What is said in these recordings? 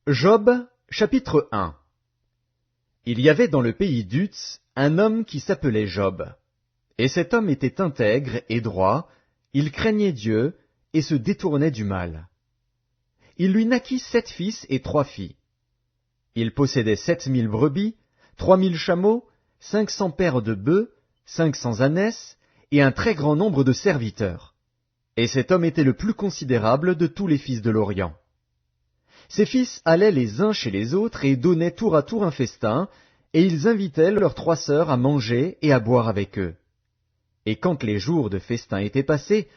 Job, chapitre 1. Il y avait dans le pays d'Uz un homme qui s'appelait Job. Et cet homme était intègre et droit, il craignait Dieu et se détournait du mal. Il lui naquit 7 fils et 3 filles. Il possédait 7000 brebis, 3000 chameaux, 500 paires de bœufs, 500 ânesses et un très grand nombre de serviteurs. Et cet homme était le plus considérable de tous les fils de l'Orient. Ses fils allaient les uns chez les autres et donnaient tour à tour un festin, et ils invitaient leurs 3 sœurs à manger et à boire avec eux. Et quand les jours de festin étaient passés,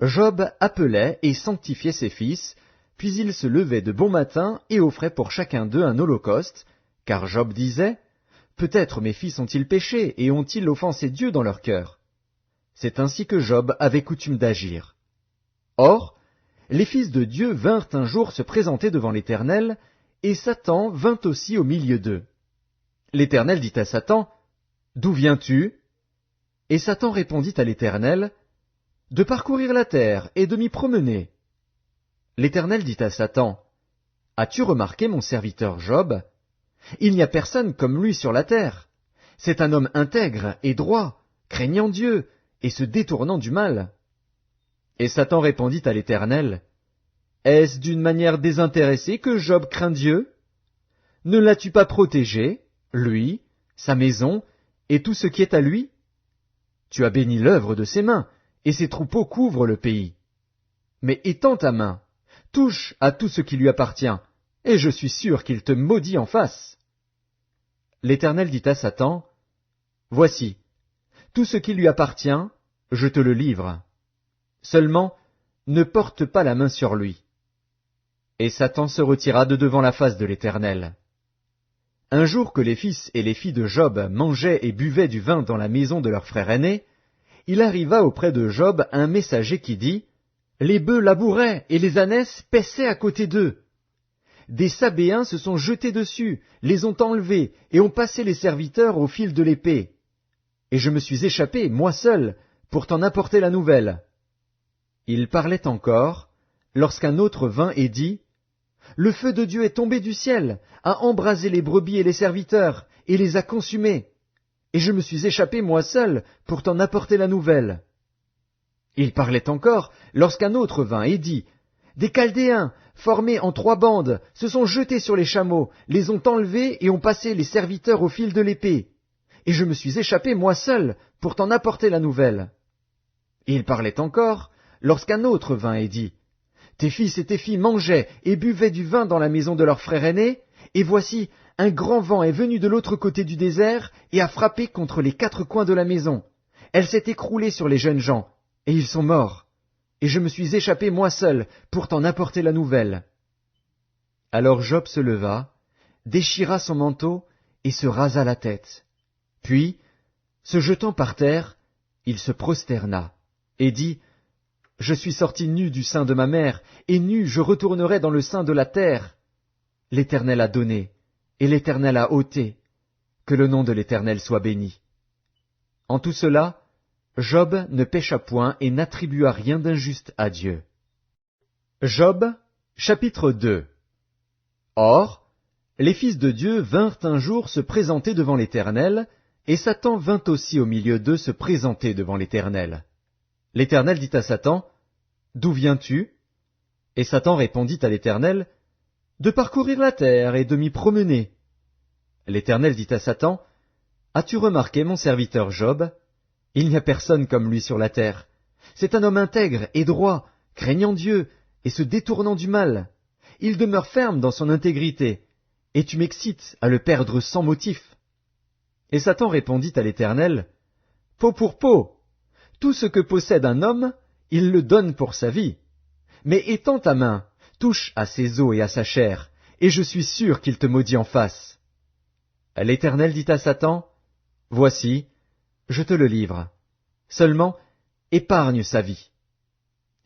Job appelait et sanctifiait ses fils, puis il se levait de bon matin et offrait pour chacun d'eux un holocauste, car Job disait, « Peut-être mes fils ont-ils péché et ont-ils offensé Dieu dans leur cœur ?» C'est ainsi que Job avait coutume d'agir. Or, les fils de Dieu vinrent un jour se présenter devant l'Éternel, et Satan vint aussi au milieu d'eux. L'Éternel dit à Satan, « D'où viens-tu » Et Satan répondit à l'Éternel, « De parcourir la terre et de m'y promener. » L'Éternel dit à Satan, « As-tu remarqué mon serviteur Job? Il n'y a personne comme lui sur la terre. C'est un homme intègre et droit, craignant Dieu et se détournant du mal. » Et Satan répondit à l'Éternel, « Est-ce d'une manière désintéressée que Job craint Dieu? Ne l'as-tu pas protégé, lui, sa maison, et tout ce qui est à lui? Tu as béni l'œuvre de ses mains, et ses troupeaux couvrent le pays. Mais étends ta main, touche à tout ce qui lui appartient, et je suis sûr qu'il te maudit en face. » L'Éternel dit à Satan, « Voici, tout ce qui lui appartient, je te le livre. Seulement, ne porte pas la main sur lui. » Et Satan se retira de devant la face de l'Éternel. Un jour que les fils et les filles de Job mangeaient et buvaient du vin dans la maison de leur frère aîné, il arriva auprès de Job un messager qui dit, « Les bœufs labouraient et les ânesses paissaient à côté d'eux. Des Sabéens se sont jetés dessus, les ont enlevés et ont passé les serviteurs au fil de l'épée. Et je me suis échappé, moi seul, pour t'en apporter la nouvelle. » Il parlait encore, lorsqu'un autre vint et dit, « Le feu de Dieu est tombé du ciel, a embrasé les brebis et les serviteurs, et les a consumés. Et je me suis échappé moi seul pour t'en apporter la nouvelle. » Il parlait encore, lorsqu'un autre vint et dit, « Des Chaldéens, formés en 3 bandes, se sont jetés sur les chameaux, les ont enlevés et ont passé les serviteurs au fil de l'épée. Et je me suis échappé moi seul pour t'en apporter la nouvelle. » Il parlait encore, lorsqu'un autre vint et dit, « Tes fils et tes filles mangeaient et buvaient du vin dans la maison de leur frère aîné, et voici, un grand vent est venu de l'autre côté du désert et a frappé contre les 4 coins de la maison. Elle s'est écroulée sur les jeunes gens, et ils sont morts. Et je me suis échappé moi seul pour t'en apporter la nouvelle. » Alors Job se leva, déchira son manteau et se rasa la tête. Puis, se jetant par terre, il se prosterna et dit, « Je suis sorti nu du sein de ma mère, et nu je retournerai dans le sein de la terre. L'Éternel a donné, et l'Éternel a ôté. Que le nom de l'Éternel soit béni. » En tout cela, Job ne pécha point et n'attribua rien d'injuste à Dieu. Job, chapitre 2. Or, les fils de Dieu vinrent un jour se présenter devant l'Éternel, et Satan vint aussi au milieu d'eux se présenter devant l'Éternel. L'Éternel dit à Satan, « D'où viens-tu » Et Satan répondit à l'Éternel, « De parcourir la terre et de m'y promener. » L'Éternel dit à Satan, « As-tu remarqué mon serviteur Job? Il n'y a personne comme lui sur la terre. C'est un homme intègre et droit, craignant Dieu et se détournant du mal. Il demeure ferme dans son intégrité, et tu m'excites à le perdre sans motif. » Et Satan répondit à l'Éternel, « Peau pour peau. Tout ce que possède un homme, il le donne pour sa vie. Mais étends ta main, touche à ses os et à sa chair, et je suis sûr qu'il te maudit en face. » L'Éternel dit à Satan, « Voici, je te le livre. Seulement, épargne sa vie. »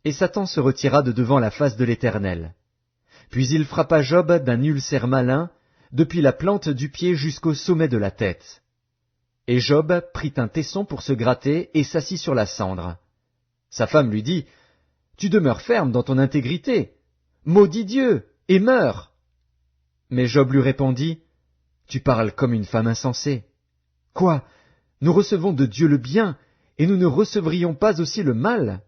Et Satan se retira de devant la face de l'Éternel. Puis il frappa Job d'un ulcère malin, depuis la plante du pied jusqu'au sommet de la tête. Et Job prit un tesson pour se gratter et s'assit sur la cendre. Sa femme lui dit, « Tu demeures ferme dans ton intégrité. Maudis Dieu et meurs. » Mais Job lui répondit, « Tu parles comme une femme insensée. Quoi? Nous recevons de Dieu le bien, et nous ne recevrions pas aussi le mal? »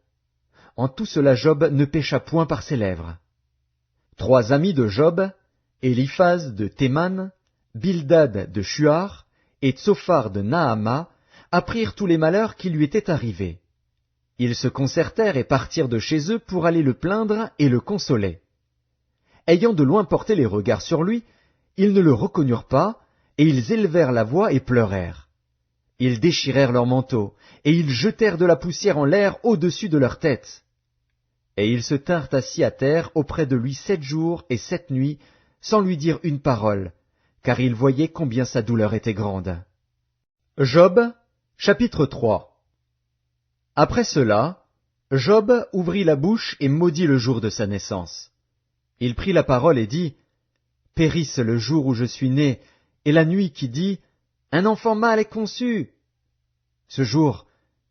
En tout cela Job ne pécha point par ses lèvres. 3 amis de Job, Éliphaz de Théman, Bildad de Shuar et Tsophar de Naama, apprirent tous les malheurs qui lui étaient arrivés. Ils se concertèrent et partirent de chez eux pour aller le plaindre et le consoler. Ayant de loin porté les regards sur lui, ils ne le reconnurent pas, et ils élevèrent la voix et pleurèrent. Ils déchirèrent leurs manteaux, et ils jetèrent de la poussière en l'air au-dessus de leur tête. Et ils se tinrent assis à terre auprès de lui 7 jours et 7 nuits, sans lui dire une parole, car ils voyaient combien sa douleur était grande. Job, chapitre 3. Après cela, Job ouvrit la bouche et maudit le jour de sa naissance. Il prit la parole et dit, « Périsse le jour où je suis né, et la nuit qui dit, « Un enfant mâle est conçu !» Ce jour,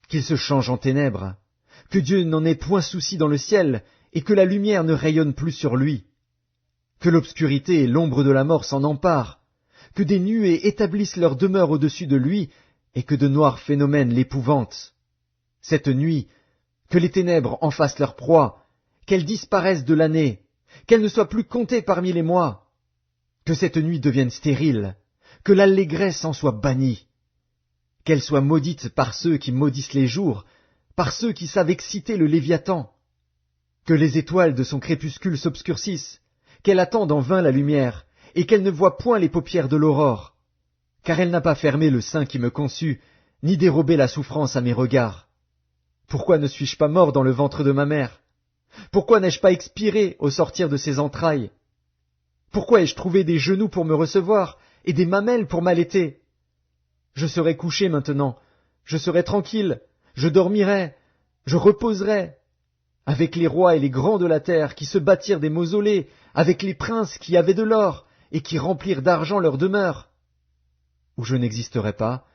qu'il se change en ténèbres, que Dieu n'en ait point souci dans le ciel, et que la lumière ne rayonne plus sur lui. Que l'obscurité et l'ombre de la mort s'en emparent, que des nuées établissent leur demeure au-dessus de lui, et que de noirs phénomènes l'épouvantent. Cette nuit, que les ténèbres en fassent leur proie, qu'elles disparaissent de l'année, qu'elles ne soient plus comptées parmi les mois. Que cette nuit devienne stérile, que l'allégresse en soit bannie. Qu'elle soit maudite par ceux qui maudissent les jours, par ceux qui savent exciter le Léviathan. Que les étoiles de son crépuscule s'obscurcissent, qu'elle attende en vain la lumière, et qu'elle ne voie point les paupières de l'aurore. Car elle n'a pas fermé le sein qui me conçut, ni dérobé la souffrance à mes regards. Pourquoi ne suis-je pas mort dans le ventre de ma mère? Pourquoi n'ai-je pas expiré au sortir de ses entrailles? Pourquoi ai-je trouvé des genoux pour me recevoir, et des mamelles pour m'allaiter? Je serai couché maintenant, je serai tranquille, je dormirai, je reposerai, avec les rois et les grands de la terre qui se bâtirent des mausolées, avec les princes qui avaient de l'or, et qui remplirent d'argent leur demeure. Où je n'existerai pas,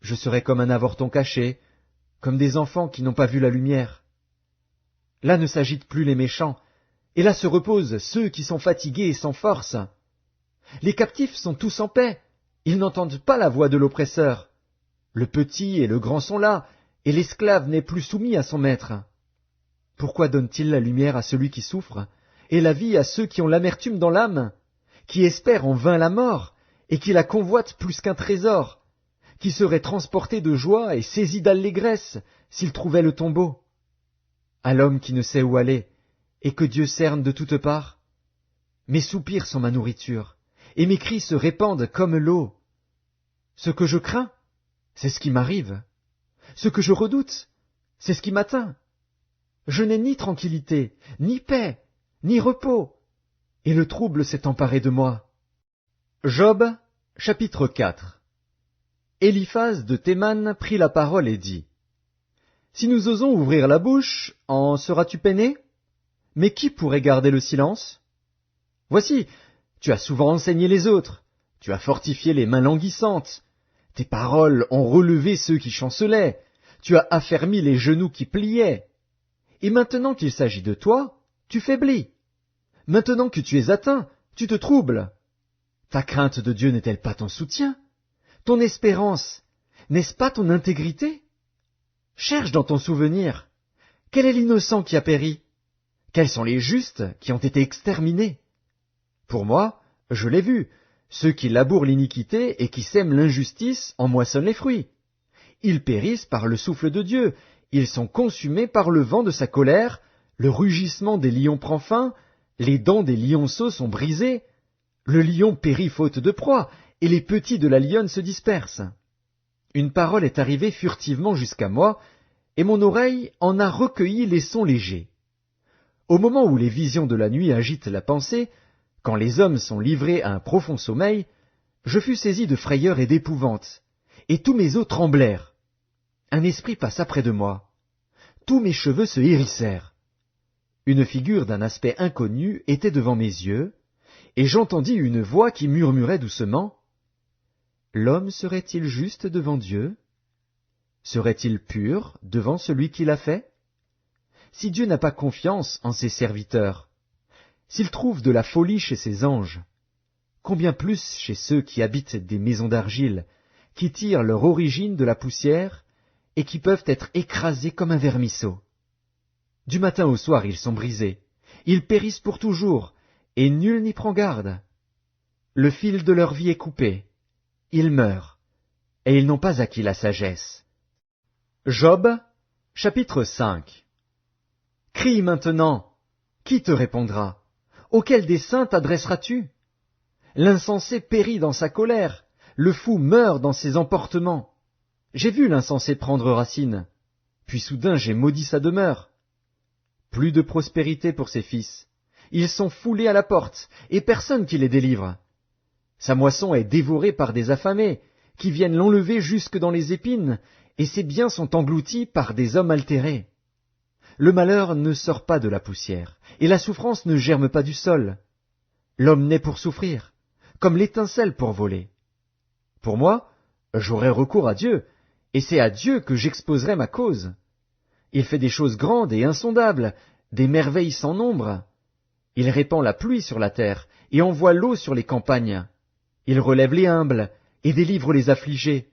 je serai comme un avorton caché, comme des enfants qui n'ont pas vu la lumière. Là ne s'agitent plus les méchants, et là se reposent ceux qui sont fatigués et sans force. Les captifs sont tous en paix, ils n'entendent pas la voix de l'oppresseur. Le petit et le grand sont là, et l'esclave n'est plus soumis à son maître. Pourquoi donne-t-il la lumière à celui qui souffre, et la vie à ceux qui ont l'amertume dans l'âme, qui espèrent en vain la mort, et qui la convoitent plus qu'un trésor, qui seraient transportés de joie et saisis d'allégresse s'ils trouvaient le tombeau? À l'homme qui ne sait où aller, et que Dieu cerne de toutes parts? Mes soupirs sont ma nourriture, et mes cris se répandent comme l'eau. Ce que je crains, c'est ce qui m'arrive. Ce que je redoute, c'est ce qui m'atteint. Je n'ai ni tranquillité, ni paix, ni repos, et le trouble s'est emparé de moi. Job, chapitre 4. Éliphaz de Théman prit la parole et dit, « Si nous osons ouvrir la bouche, en seras-tu peiné? Mais qui pourrait garder le silence? Voici, tu as souvent enseigné les autres, tu as fortifié les mains languissantes, tes paroles ont relevé ceux qui chancelaient, tu as affermi les genoux qui pliaient. Et maintenant qu'il s'agit de toi, tu faiblis. Maintenant que tu es atteint, tu te troubles. Ta crainte de Dieu n'est-elle pas ton soutien? Ton espérance, n'est-ce pas ton intégrité? Cherche dans ton souvenir. Quel est l'innocent qui a péri? Quels sont les justes qui ont été exterminés? Pour moi, je l'ai vu, ceux qui labourent l'iniquité et qui sèment l'injustice en moissonnent les fruits. Ils périssent par le souffle de Dieu, ils sont consumés par le vent de sa colère, le rugissement des lions prend fin, les dents des lionceaux sont brisées, le lion périt faute de proie, et les petits de la lionne se dispersent. Une parole est arrivée furtivement jusqu'à moi, et mon oreille en a recueilli les sons légers. Au moment où les visions de la nuit agitent la pensée, quand les hommes sont livrés à un profond sommeil, je fus saisi de frayeur et d'épouvante, et tous mes os tremblèrent. Un esprit passa près de moi. Tous mes cheveux se hérissèrent. Une figure d'un aspect inconnu était devant mes yeux, et j'entendis une voix qui murmurait doucement, « L'homme serait-il juste devant Dieu? Serait-il pur devant celui qui l'a fait? Si Dieu n'a pas confiance en ses serviteurs, s'il trouve de la folie chez ses anges, combien plus chez ceux qui habitent des maisons d'argile, qui tirent leur origine de la poussière, et qui peuvent être écrasés comme un vermisseau. Du matin au soir ils sont brisés, ils périssent pour toujours, et nul n'y prend garde. Le fil de leur vie est coupé, ils meurent, et ils n'ont pas acquis la sagesse. Job, chapitre 5. Crie maintenant, qui te répondra? Auquel des saints t'adresseras-tu? L'insensé périt dans sa colère, le fou meurt dans ses emportements. J'ai vu l'insensé prendre racine, puis soudain j'ai maudit sa demeure. Plus de prospérité pour ses fils, ils sont foulés à la porte, et personne qui les délivre. Sa moisson est dévorée par des affamés, qui viennent l'enlever jusque dans les épines, et ses biens sont engloutis par des hommes altérés. Le malheur ne sort pas de la poussière, et la souffrance ne germe pas du sol. L'homme naît pour souffrir, comme l'étincelle pour voler. Pour moi, j'aurai recours à Dieu, et c'est à Dieu que j'exposerai ma cause. Il fait des choses grandes et insondables, des merveilles sans nombre. Il répand la pluie sur la terre, et envoie l'eau sur les campagnes. Il relève les humbles, et délivre les affligés.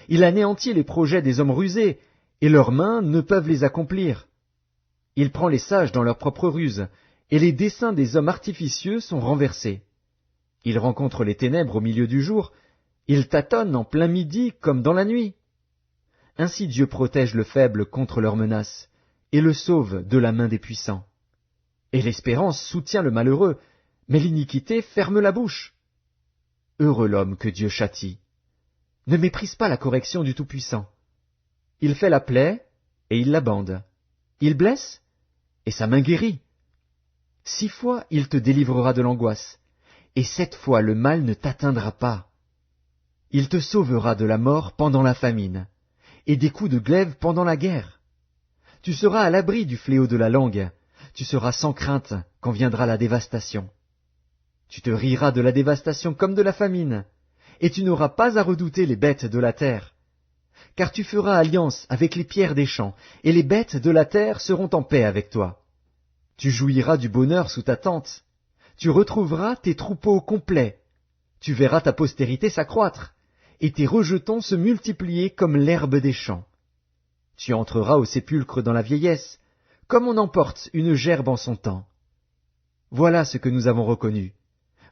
Il anéantit les projets des hommes rusés, et leurs mains ne peuvent les accomplir. Il prend les sages dans leur propre ruse, et les desseins des hommes artificieux sont renversés. Il rencontre les ténèbres au milieu du jour, il tâtonne en plein midi comme dans la nuit. Ainsi Dieu protège le faible contre leurs menaces, et le sauve de la main des puissants. Et l'espérance soutient le malheureux, mais l'iniquité ferme la bouche. Heureux l'homme que Dieu châtie. Ne méprise pas la correction du Tout-Puissant. Il fait la plaie, et il la bande. Il blesse, et sa main guérit. 6 fois il te délivrera de l'angoisse, et 7 fois le mal ne t'atteindra pas. Il te sauvera de la mort pendant la famine, et des coups de glaive pendant la guerre. Tu seras à l'abri du fléau de la langue, tu seras sans crainte quand viendra la dévastation. Tu te riras de la dévastation comme de la famine, et tu n'auras pas à redouter les bêtes de la terre. Car tu feras alliance avec les pierres des champs, et les bêtes de la terre seront en paix avec toi. Tu jouiras du bonheur sous ta tente, tu retrouveras tes troupeaux complets, tu verras ta postérité s'accroître, et tes rejetons se multiplier comme l'herbe des champs. Tu entreras au sépulcre dans la vieillesse, comme on emporte une gerbe en son temps. Voilà ce que nous avons reconnu,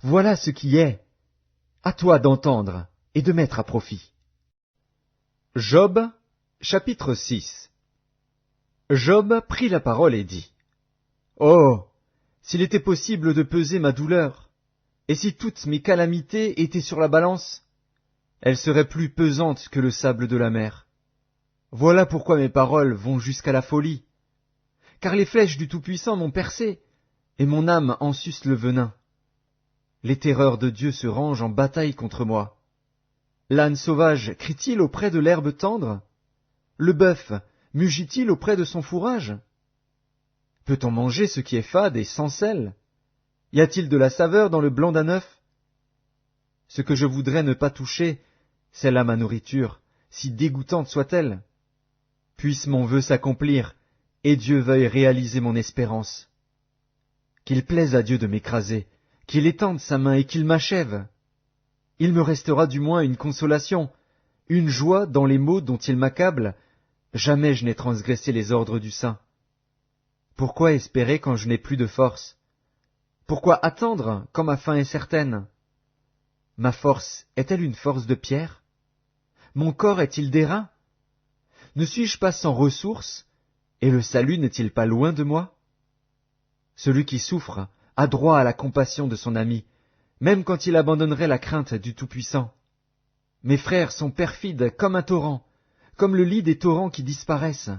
voilà ce qui est. À toi d'entendre et de mettre à profit. Job, chapitre 6. Job prit la parole et dit: Oh, s'il était possible de peser ma douleur, et si toutes mes calamités étaient sur la balance, elles seraient plus pesantes que le sable de la mer. Voilà pourquoi mes paroles vont jusqu'à la folie, car les flèches du Tout-Puissant m'ont percé, et mon âme en suce le venin. Les terreurs de Dieu se rangent en bataille contre moi. L'âne sauvage crie-t-il auprès de l'herbe tendre? Le bœuf mugit-il auprès de son fourrage? Peut-on manger ce qui est fade et sans sel? Y a-t-il de la saveur dans le blanc d'un œuf? Ce que je voudrais ne pas toucher, c'est là ma nourriture, si dégoûtante soit-elle. Puisse mon vœu s'accomplir, et Dieu veuille réaliser mon espérance. Qu'il plaise à Dieu de m'écraser, qu'il étende sa main et qu'il m'achève. Il me restera du moins une consolation, une joie dans les maux dont il m'accable. Jamais je n'ai transgressé les ordres du Saint. Pourquoi espérer quand je n'ai plus de force? Pourquoi attendre quand ma fin est certaine? Ma force est-elle une force de pierre? Mon corps est-il d'airain? Ne suis-je pas sans ressources, et le salut n'est-il pas loin de moi? Celui qui souffre a droit à la compassion de son ami, même quand il abandonnerait la crainte du Tout-Puissant. Mes frères sont perfides comme un torrent, comme le lit des torrents qui disparaissent.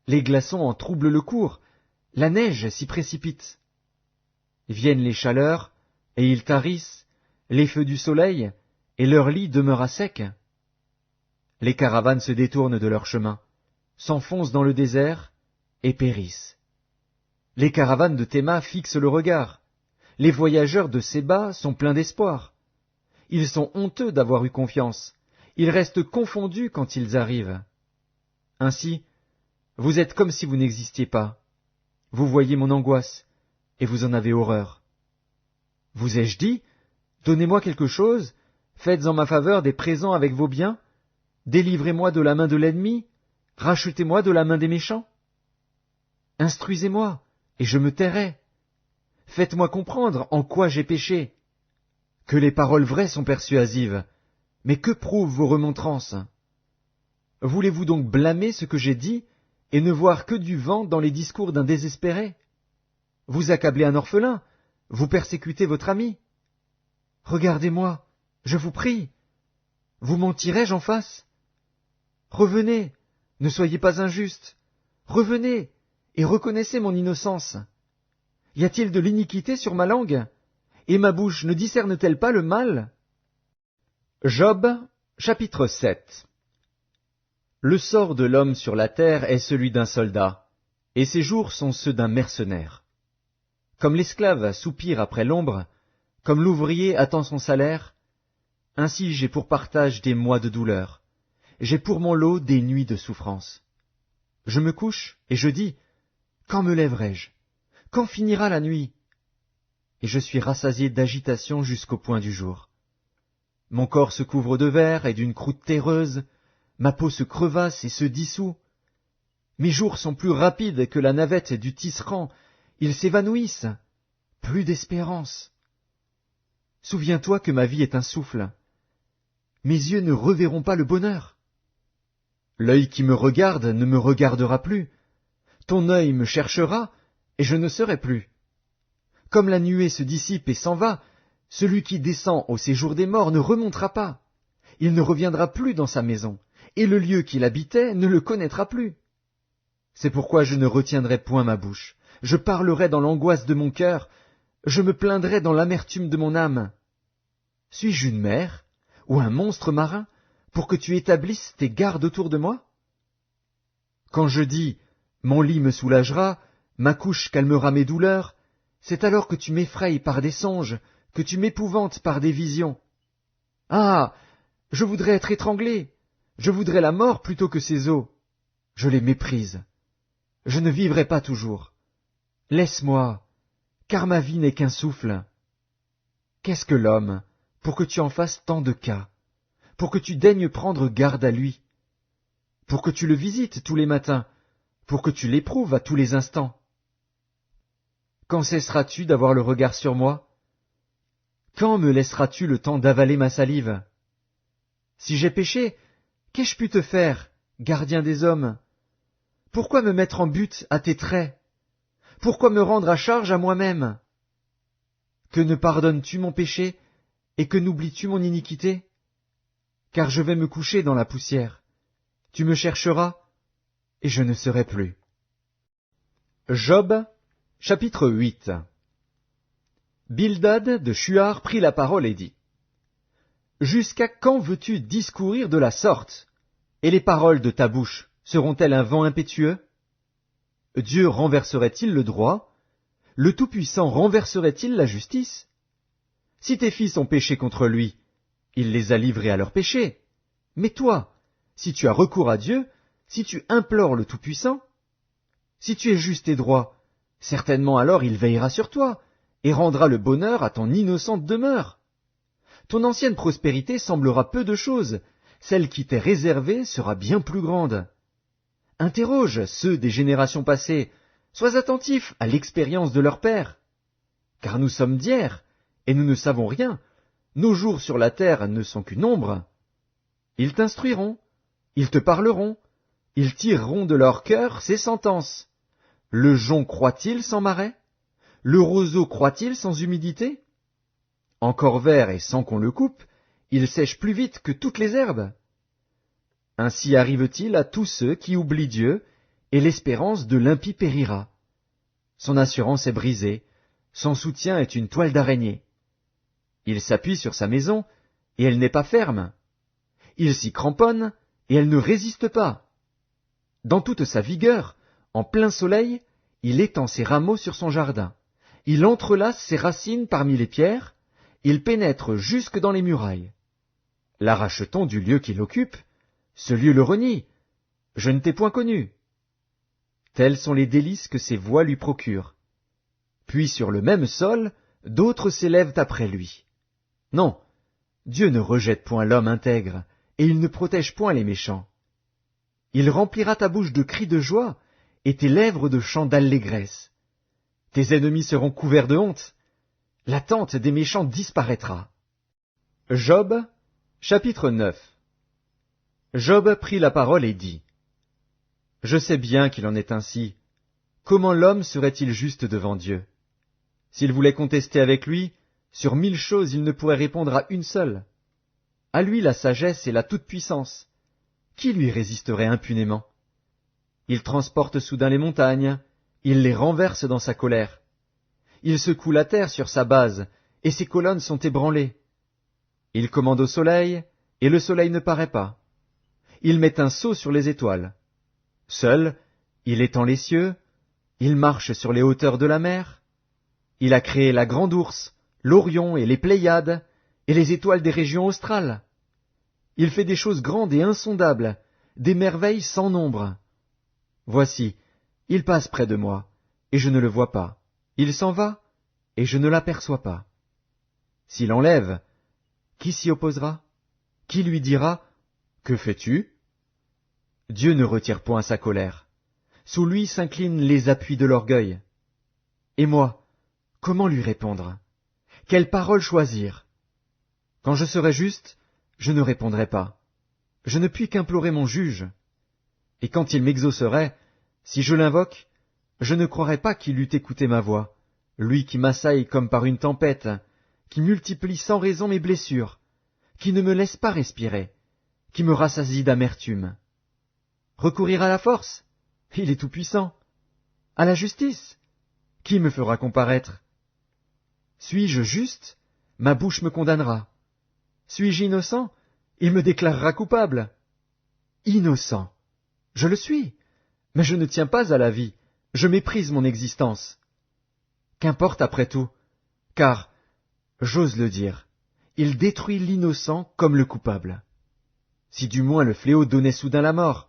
Les glaçons en troublent le cours, la neige s'y précipite. Viennent les chaleurs, et ils tarissent, les feux du soleil, et leur lit demeure à sec. Les caravanes se détournent de leur chemin, s'enfoncent dans le désert, et périssent. Les caravanes de Théma fixent le regard. Les voyageurs de Séba sont pleins d'espoir. Ils sont honteux d'avoir eu confiance. Ils restent confondus quand ils arrivent. Ainsi, vous êtes comme si vous n'existiez pas. Vous voyez mon angoisse, et vous en avez horreur. Vous ai-je dit, Donnez-moi quelque chose, faites en ma faveur des présents avec vos biens, délivrez-moi de la main de l'ennemi, rachetez-moi de la main des méchants. Instruisez-moi, et je me tairai. Faites-moi comprendre en quoi j'ai péché. Que les paroles vraies sont persuasives, mais que prouvent vos remontrances? Voulez-vous donc blâmer ce que j'ai dit, et ne voir que du vent dans les discours d'un désespéré? Vous accablez un orphelin, vous persécutez votre ami. Regardez-moi, je vous prie. Vous mentirai-je en face? Revenez, ne soyez pas injuste. Revenez, et reconnaissez mon innocence. Y a-t-il de l'iniquité sur ma langue? Et ma bouche ne discerne-t-elle pas le mal? Job, chapitre 7. Le sort de l'homme sur la terre est celui d'un soldat, et ses jours sont ceux d'un mercenaire. Comme l'esclave soupire après l'ombre, comme l'ouvrier attend son salaire, ainsi j'ai pour partage des mois de douleur, j'ai pour mon lot des nuits de souffrance. Je me couche, et je dis, quand me lèverai-je? Quand finira la nuit? Et je suis rassasié d'agitation jusqu'au point du jour. Mon corps se couvre de verre et d'une croûte terreuse, ma peau se crevasse et se dissout. Mes jours sont plus rapides que la navette du tisserand, ils s'évanouissent, plus d'espérance. Souviens-toi que ma vie est un souffle. Mes yeux ne reverront pas le bonheur. L'œil qui me regarde ne me regardera plus. Ton œil me cherchera, et je ne serai plus. Comme la nuée se dissipe et s'en va, celui qui descend au séjour des morts ne remontera pas. Il ne reviendra plus dans sa maison, et le lieu qu'il habitait ne le connaîtra plus. C'est pourquoi je ne retiendrai point ma bouche. Je parlerai dans l'angoisse de mon cœur, je me plaindrai dans l'amertume de mon âme. Suis-je une mer, ou un monstre marin, pour que tu établisses tes gardes autour de moi? Quand je dis « mon lit me soulagera, ma couche calmera mes douleurs », c'est alors que tu m'effrayes par des songes, que tu m'épouvantes par des visions. Ah! Je voudrais être étranglé, je voudrais la mort plutôt que ces eaux. Je les méprise. Je ne vivrai pas toujours. Laisse-moi, car ma vie n'est qu'un souffle. Qu'est-ce que l'homme, pour que tu en fasses tant de cas, pour que tu daignes prendre garde à lui, pour que tu le visites tous les matins, pour que tu l'éprouves à tous les instants? Quand cesseras-tu d'avoir le regard sur moi? Quand me laisseras-tu le temps d'avaler ma salive? Si j'ai péché, qu'ai-je pu te faire, gardien des hommes? Pourquoi me mettre en butte à tes traits? Pourquoi me rendre à charge à moi-même? Que ne pardonnes-tu mon péché, et que n'oublies-tu mon iniquité? Car je vais me coucher dans la poussière. Tu me chercheras, et je ne serai plus. Job, chapitre 8. Bildad de Shuar prit la parole et dit, « Jusqu'à quand veux-tu discourir de la sorte? Et les paroles de ta bouche seront-elles un vent impétueux? Dieu renverserait-il le droit? Le Tout-Puissant renverserait-il la justice? Si tes fils ont péché contre lui, il les a livrés à leurs péchés. Mais toi, si tu as recours à Dieu, si tu implores le Tout-Puissant, si tu es juste et droit, certainement alors il veillera sur toi, et rendra le bonheur à ton innocente demeure. Ton ancienne prospérité semblera peu de chose, celle qui t'est réservée sera bien plus grande. Interroge ceux des générations passées, sois attentif à l'expérience de leur père. Car nous sommes d'hier, et nous ne savons rien, nos jours sur la terre ne sont qu'une ombre. Ils t'instruiront, ils te parleront, ils tireront de leur cœur ces sentences. Le jonc croît-il sans marais? Le roseau croît-il sans humidité? Encore vert et sans qu'on le coupe, il sèche plus vite que toutes les herbes. Ainsi arrive-t-il à tous ceux qui oublient Dieu, et l'espérance de l'impie périra. Son assurance est brisée, son soutien est une toile d'araignée. Il s'appuie sur sa maison, et elle n'est pas ferme. Il s'y cramponne, et elle ne résiste pas. Dans toute sa vigueur, en plein soleil, il étend ses rameaux sur son jardin. Il entrelace ses racines parmi les pierres, il pénètre jusque dans les murailles. L'arrache-t-on du lieu qu'il occupe? Ce lieu le renie. Je ne t'ai point connu. Tels sont les délices que ses voies lui procurent. Puis sur le même sol, d'autres s'élèvent après lui. Non, Dieu ne rejette point l'homme intègre, et il ne protège point les méchants. Il remplira ta bouche de cris de joie, et tes lèvres de chants d'allégresse. Tes ennemis seront couverts de honte. La tente des méchants disparaîtra. Job, chapitre 9. Job prit la parole et dit : Je sais bien qu'il en est ainsi. Comment l'homme serait-il juste devant Dieu? S'il voulait contester avec lui, sur 1000 choses il ne pourrait répondre à une seule. À lui la sagesse et la toute-puissance. Qui lui résisterait impunément? Il transporte soudain les montagnes, il les renverse dans sa colère. Il secoue la terre sur sa base, et ses colonnes sont ébranlées. Il commande au soleil, et le soleil ne paraît pas. Il met un sceau sur les étoiles. Seul, il étend les cieux, il marche sur les hauteurs de la mer. Il a créé la grande ourse, l'Orion et les Pléiades, et les étoiles des régions australes. Il fait des choses grandes et insondables, des merveilles sans nombre. Voici, il passe près de moi, et je ne le vois pas. Il s'en va, et je ne l'aperçois pas. S'il enlève, qui s'y opposera? Qui lui dira : Que fais-tu? Dieu ne retire point sa colère. Sous lui s'inclinent les appuis de l'orgueil. Et moi, comment lui répondre? Quelle parole choisir? Quand je serai juste, je ne répondrai pas. Je ne puis qu'implorer mon juge. Et quand il m'exaucerait, si je l'invoque, je ne croirais pas qu'il eût écouté ma voix, lui qui m'assaille comme par une tempête, qui multiplie sans raison mes blessures, qui ne me laisse pas respirer, qui me rassasie d'amertume. Recourir à la force? Il est tout-puissant. À la justice? Qui me fera comparaître? Suis-je juste? Ma bouche me condamnera. Suis-je innocent? Il me déclarera coupable. Innocent. Je le suis, mais je ne tiens pas à la vie, je méprise mon existence. Qu'importe après tout, car, j'ose le dire, il détruit l'innocent comme le coupable. Si du moins le fléau donnait soudain la mort,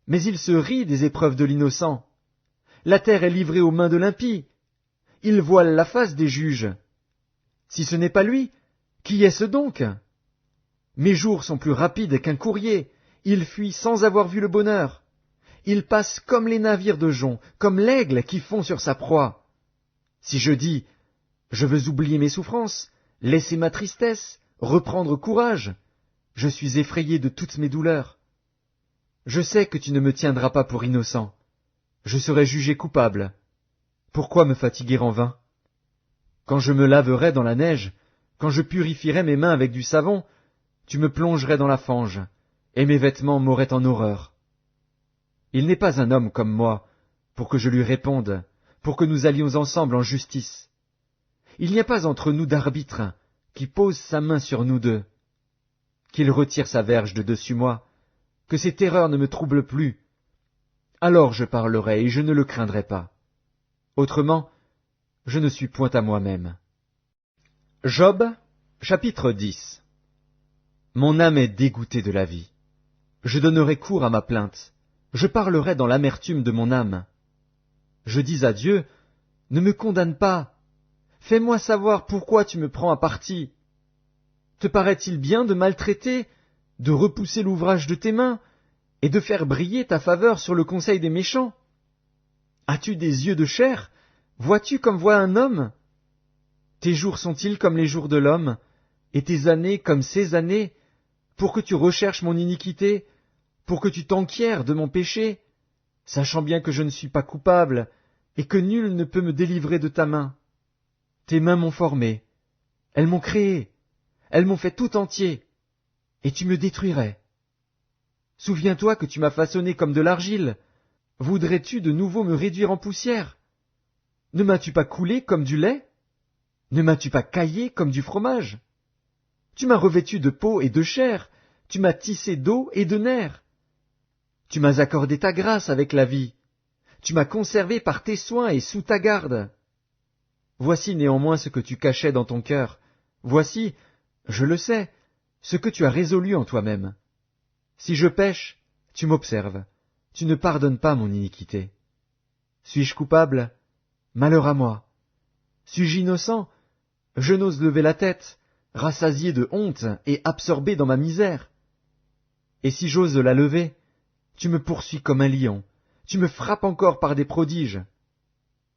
mais il se rit des épreuves de l'innocent. La terre est livrée aux mains de l'impie. Il voile la face des juges. Si ce n'est pas lui, qui est-ce donc? Mes jours sont plus rapides qu'un courrier. Il fuit sans avoir vu le bonheur. Il passe comme les navires de jonc, comme l'aigle qui fond sur sa proie. Si je dis, je veux oublier mes souffrances, laisser ma tristesse, reprendre courage, je suis effrayé de toutes mes douleurs. Je sais que tu ne me tiendras pas pour innocent. Je serai jugé coupable. Pourquoi me fatiguer en vain? Quand je me laverai dans la neige, quand je purifierai mes mains avec du savon, tu me plongerais dans la fange, et mes vêtements m'auraient en horreur. Il n'est pas un homme comme moi, pour que je lui réponde, pour que nous allions ensemble en justice. Il n'y a pas entre nous d'arbitre qui pose sa main sur nous deux. Qu'il retire sa verge de dessus moi, que ces terreurs ne me troublent plus. Alors je parlerai et je ne le craindrai pas. Autrement, je ne suis point à moi-même. Job, chapitre 10. Mon âme est dégoûtée de la vie. Je donnerai cours à ma plainte. Je parlerai dans l'amertume de mon âme. Je dis à Dieu, ne me condamne pas. Fais-moi savoir pourquoi tu me prends à partie. Te paraît-il bien de maltraiter, de repousser l'ouvrage de tes mains, et de faire briller ta faveur sur le conseil des méchants? As-tu des yeux de chair? Vois-tu comme voit un homme? Tes jours sont-ils comme les jours de l'homme, et tes années comme ses années, pour que tu recherches mon iniquité, pour que tu t'enquières de mon péché, sachant bien que je ne suis pas coupable, et que nul ne peut me délivrer de ta main. Tes mains m'ont formé, elles m'ont créé, elles m'ont fait tout entier, et tu me détruirais. Souviens-toi que tu m'as façonné comme de l'argile. Voudrais-tu de nouveau me réduire en poussière? Ne m'as-tu pas coulé comme du lait? Ne m'as-tu pas caillé comme du fromage? Tu m'as revêtu de peau et de chair, tu m'as tissé d'eau et de nerfs. Tu m'as accordé ta grâce avec la vie, tu m'as conservé par tes soins et sous ta garde. Voici néanmoins ce que tu cachais dans ton cœur, voici, je le sais, ce que tu as résolu en toi-même. Si je pêche, tu m'observes, tu ne pardonnes pas mon iniquité. Suis-je coupable? Malheur à moi. Suis-je innocent? Je n'ose lever la tête, rassasié de honte et absorbé dans ma misère. Et si j'ose la lever, tu me poursuis comme un lion, tu me frappes encore par des prodiges.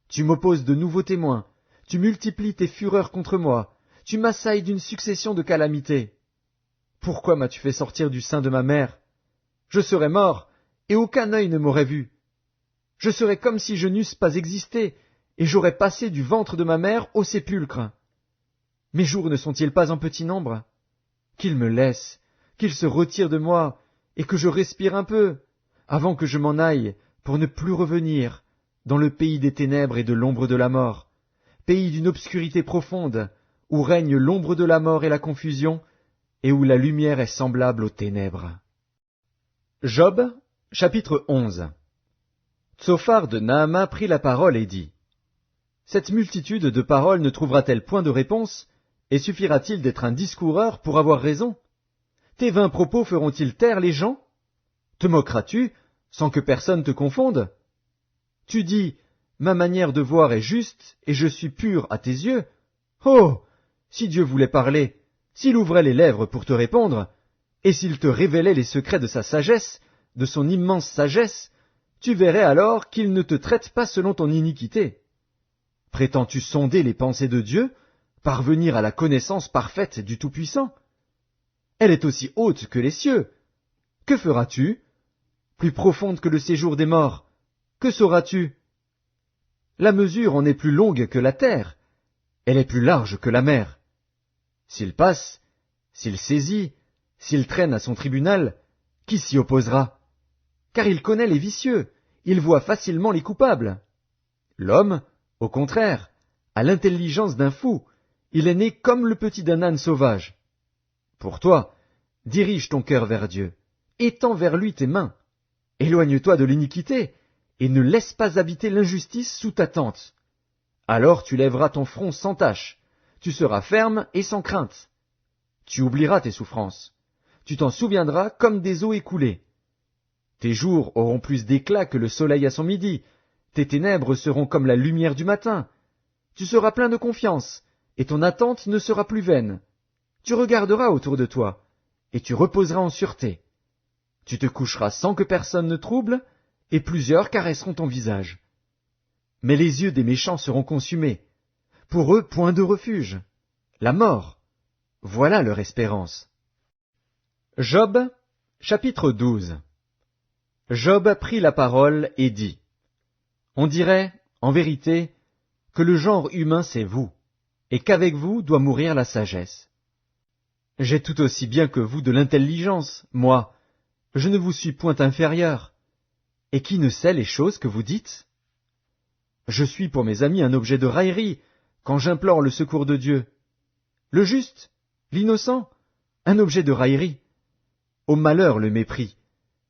Tu m'opposes de nouveaux témoins, tu multiplies tes fureurs contre moi, tu m'assailles d'une succession de calamités. Pourquoi m'as-tu fait sortir du sein de ma mère? Je serais mort, et aucun œil ne m'aurait vu. Je serais comme si je n'eusse pas existé, et j'aurais passé du ventre de ma mère au sépulcre. Mes jours ne sont-ils pas en petit nombre? Qu'il me laisse, qu'il se retire de moi, et que je respire un peu, avant que je m'en aille, pour ne plus revenir, dans le pays des ténèbres et de l'ombre de la mort, pays d'une obscurité profonde, où règne l'ombre de la mort et la confusion, et où la lumière est semblable aux ténèbres. Job, chapitre 11. Tsophar de Naama prit la parole et dit: Cette multitude de paroles ne trouvera-t-elle point de réponse, et suffira-t-il d'être un discoureur pour avoir raison? Tes vains propos feront-ils taire les gens? Te moqueras-tu, sans que personne te confonde? Tu dis, ma manière de voir est juste, et je suis pur à tes yeux. Oh! Si Dieu voulait parler, s'il ouvrait les lèvres pour te répondre, et s'il te révélait les secrets de sa sagesse, de son immense sagesse, tu verrais alors qu'il ne te traite pas selon ton iniquité. Prétends-tu sonder les pensées de Dieu, parvenir à la connaissance parfaite du Tout-Puissant? Elle est aussi haute que les cieux. Que feras-tu? Plus profonde que le séjour des morts. Que sauras-tu? La mesure en est plus longue que la terre. Elle est plus large que la mer. S'il passe, s'il saisit, s'il traîne à son tribunal, qui s'y opposera? Car il connaît les vicieux, il voit facilement les coupables. L'homme, au contraire, a l'intelligence d'un fou, il est né comme le petit d'un âne sauvage. Pour toi, dirige ton cœur vers Dieu, étends vers lui tes mains. Éloigne-toi de l'iniquité, et ne laisse pas habiter l'injustice sous ta tente. Alors tu lèveras ton front sans tache, tu seras ferme et sans crainte. Tu oublieras tes souffrances, tu t'en souviendras comme des eaux écoulées. Tes jours auront plus d'éclat que le soleil à son midi, tes ténèbres seront comme la lumière du matin. Tu seras plein de confiance, et ton attente ne sera plus vaine. Tu regarderas autour de toi, et tu reposeras en sûreté. Tu te coucheras sans que personne ne trouble, et plusieurs caresseront ton visage. Mais les yeux des méchants seront consumés. Pour eux, point de refuge. La mort. Voilà leur espérance. Job, chapitre 12. Job prit la parole et dit: On dirait, en vérité, que le genre humain c'est vous, et qu'avec vous doit mourir la sagesse. J'ai tout aussi bien que vous de l'intelligence, moi, je ne vous suis point inférieur. Et qui ne sait les choses que vous dites? Je suis pour mes amis un objet de raillerie, quand j'implore le secours de Dieu. Le juste, l'innocent, un objet de raillerie. Au malheur le mépris,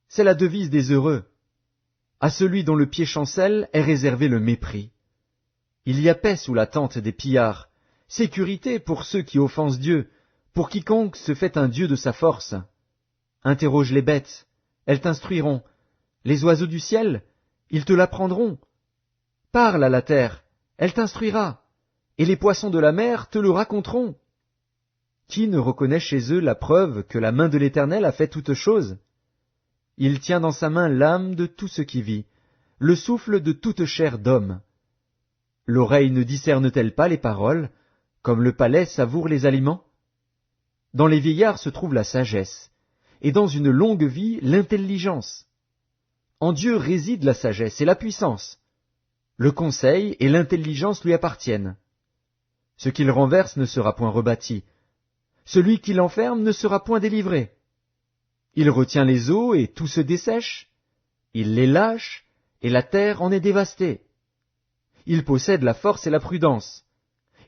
c'est la devise des heureux. À celui dont le pied chancelle est réservé le mépris. Il y a paix sous la tente des pillards, sécurité pour ceux qui offensent Dieu, pour quiconque se fait un Dieu de sa force. Interroge les bêtes, elles t'instruiront. Les oiseaux du ciel, ils te l'apprendront. Parle à la terre, elle t'instruira, et les poissons de la mer te le raconteront. Qui ne reconnaît chez eux la preuve que la main de l'Éternel a fait toutes choses? Il tient dans sa main l'âme de tout ce qui vit, le souffle de toute chair d'homme. L'oreille ne discerne-t-elle pas les paroles, comme le palais savoure les aliments? Dans les vieillards se trouve la sagesse, et dans une longue vie l'intelligence. En Dieu réside la sagesse et la puissance. Le conseil et l'intelligence lui appartiennent. Ce qu'il renverse ne sera point rebâti. Celui qui l'enferme ne sera point délivré. Il retient les eaux et tout se dessèche. Il les lâche et la terre en est dévastée. Il possède la force et la prudence.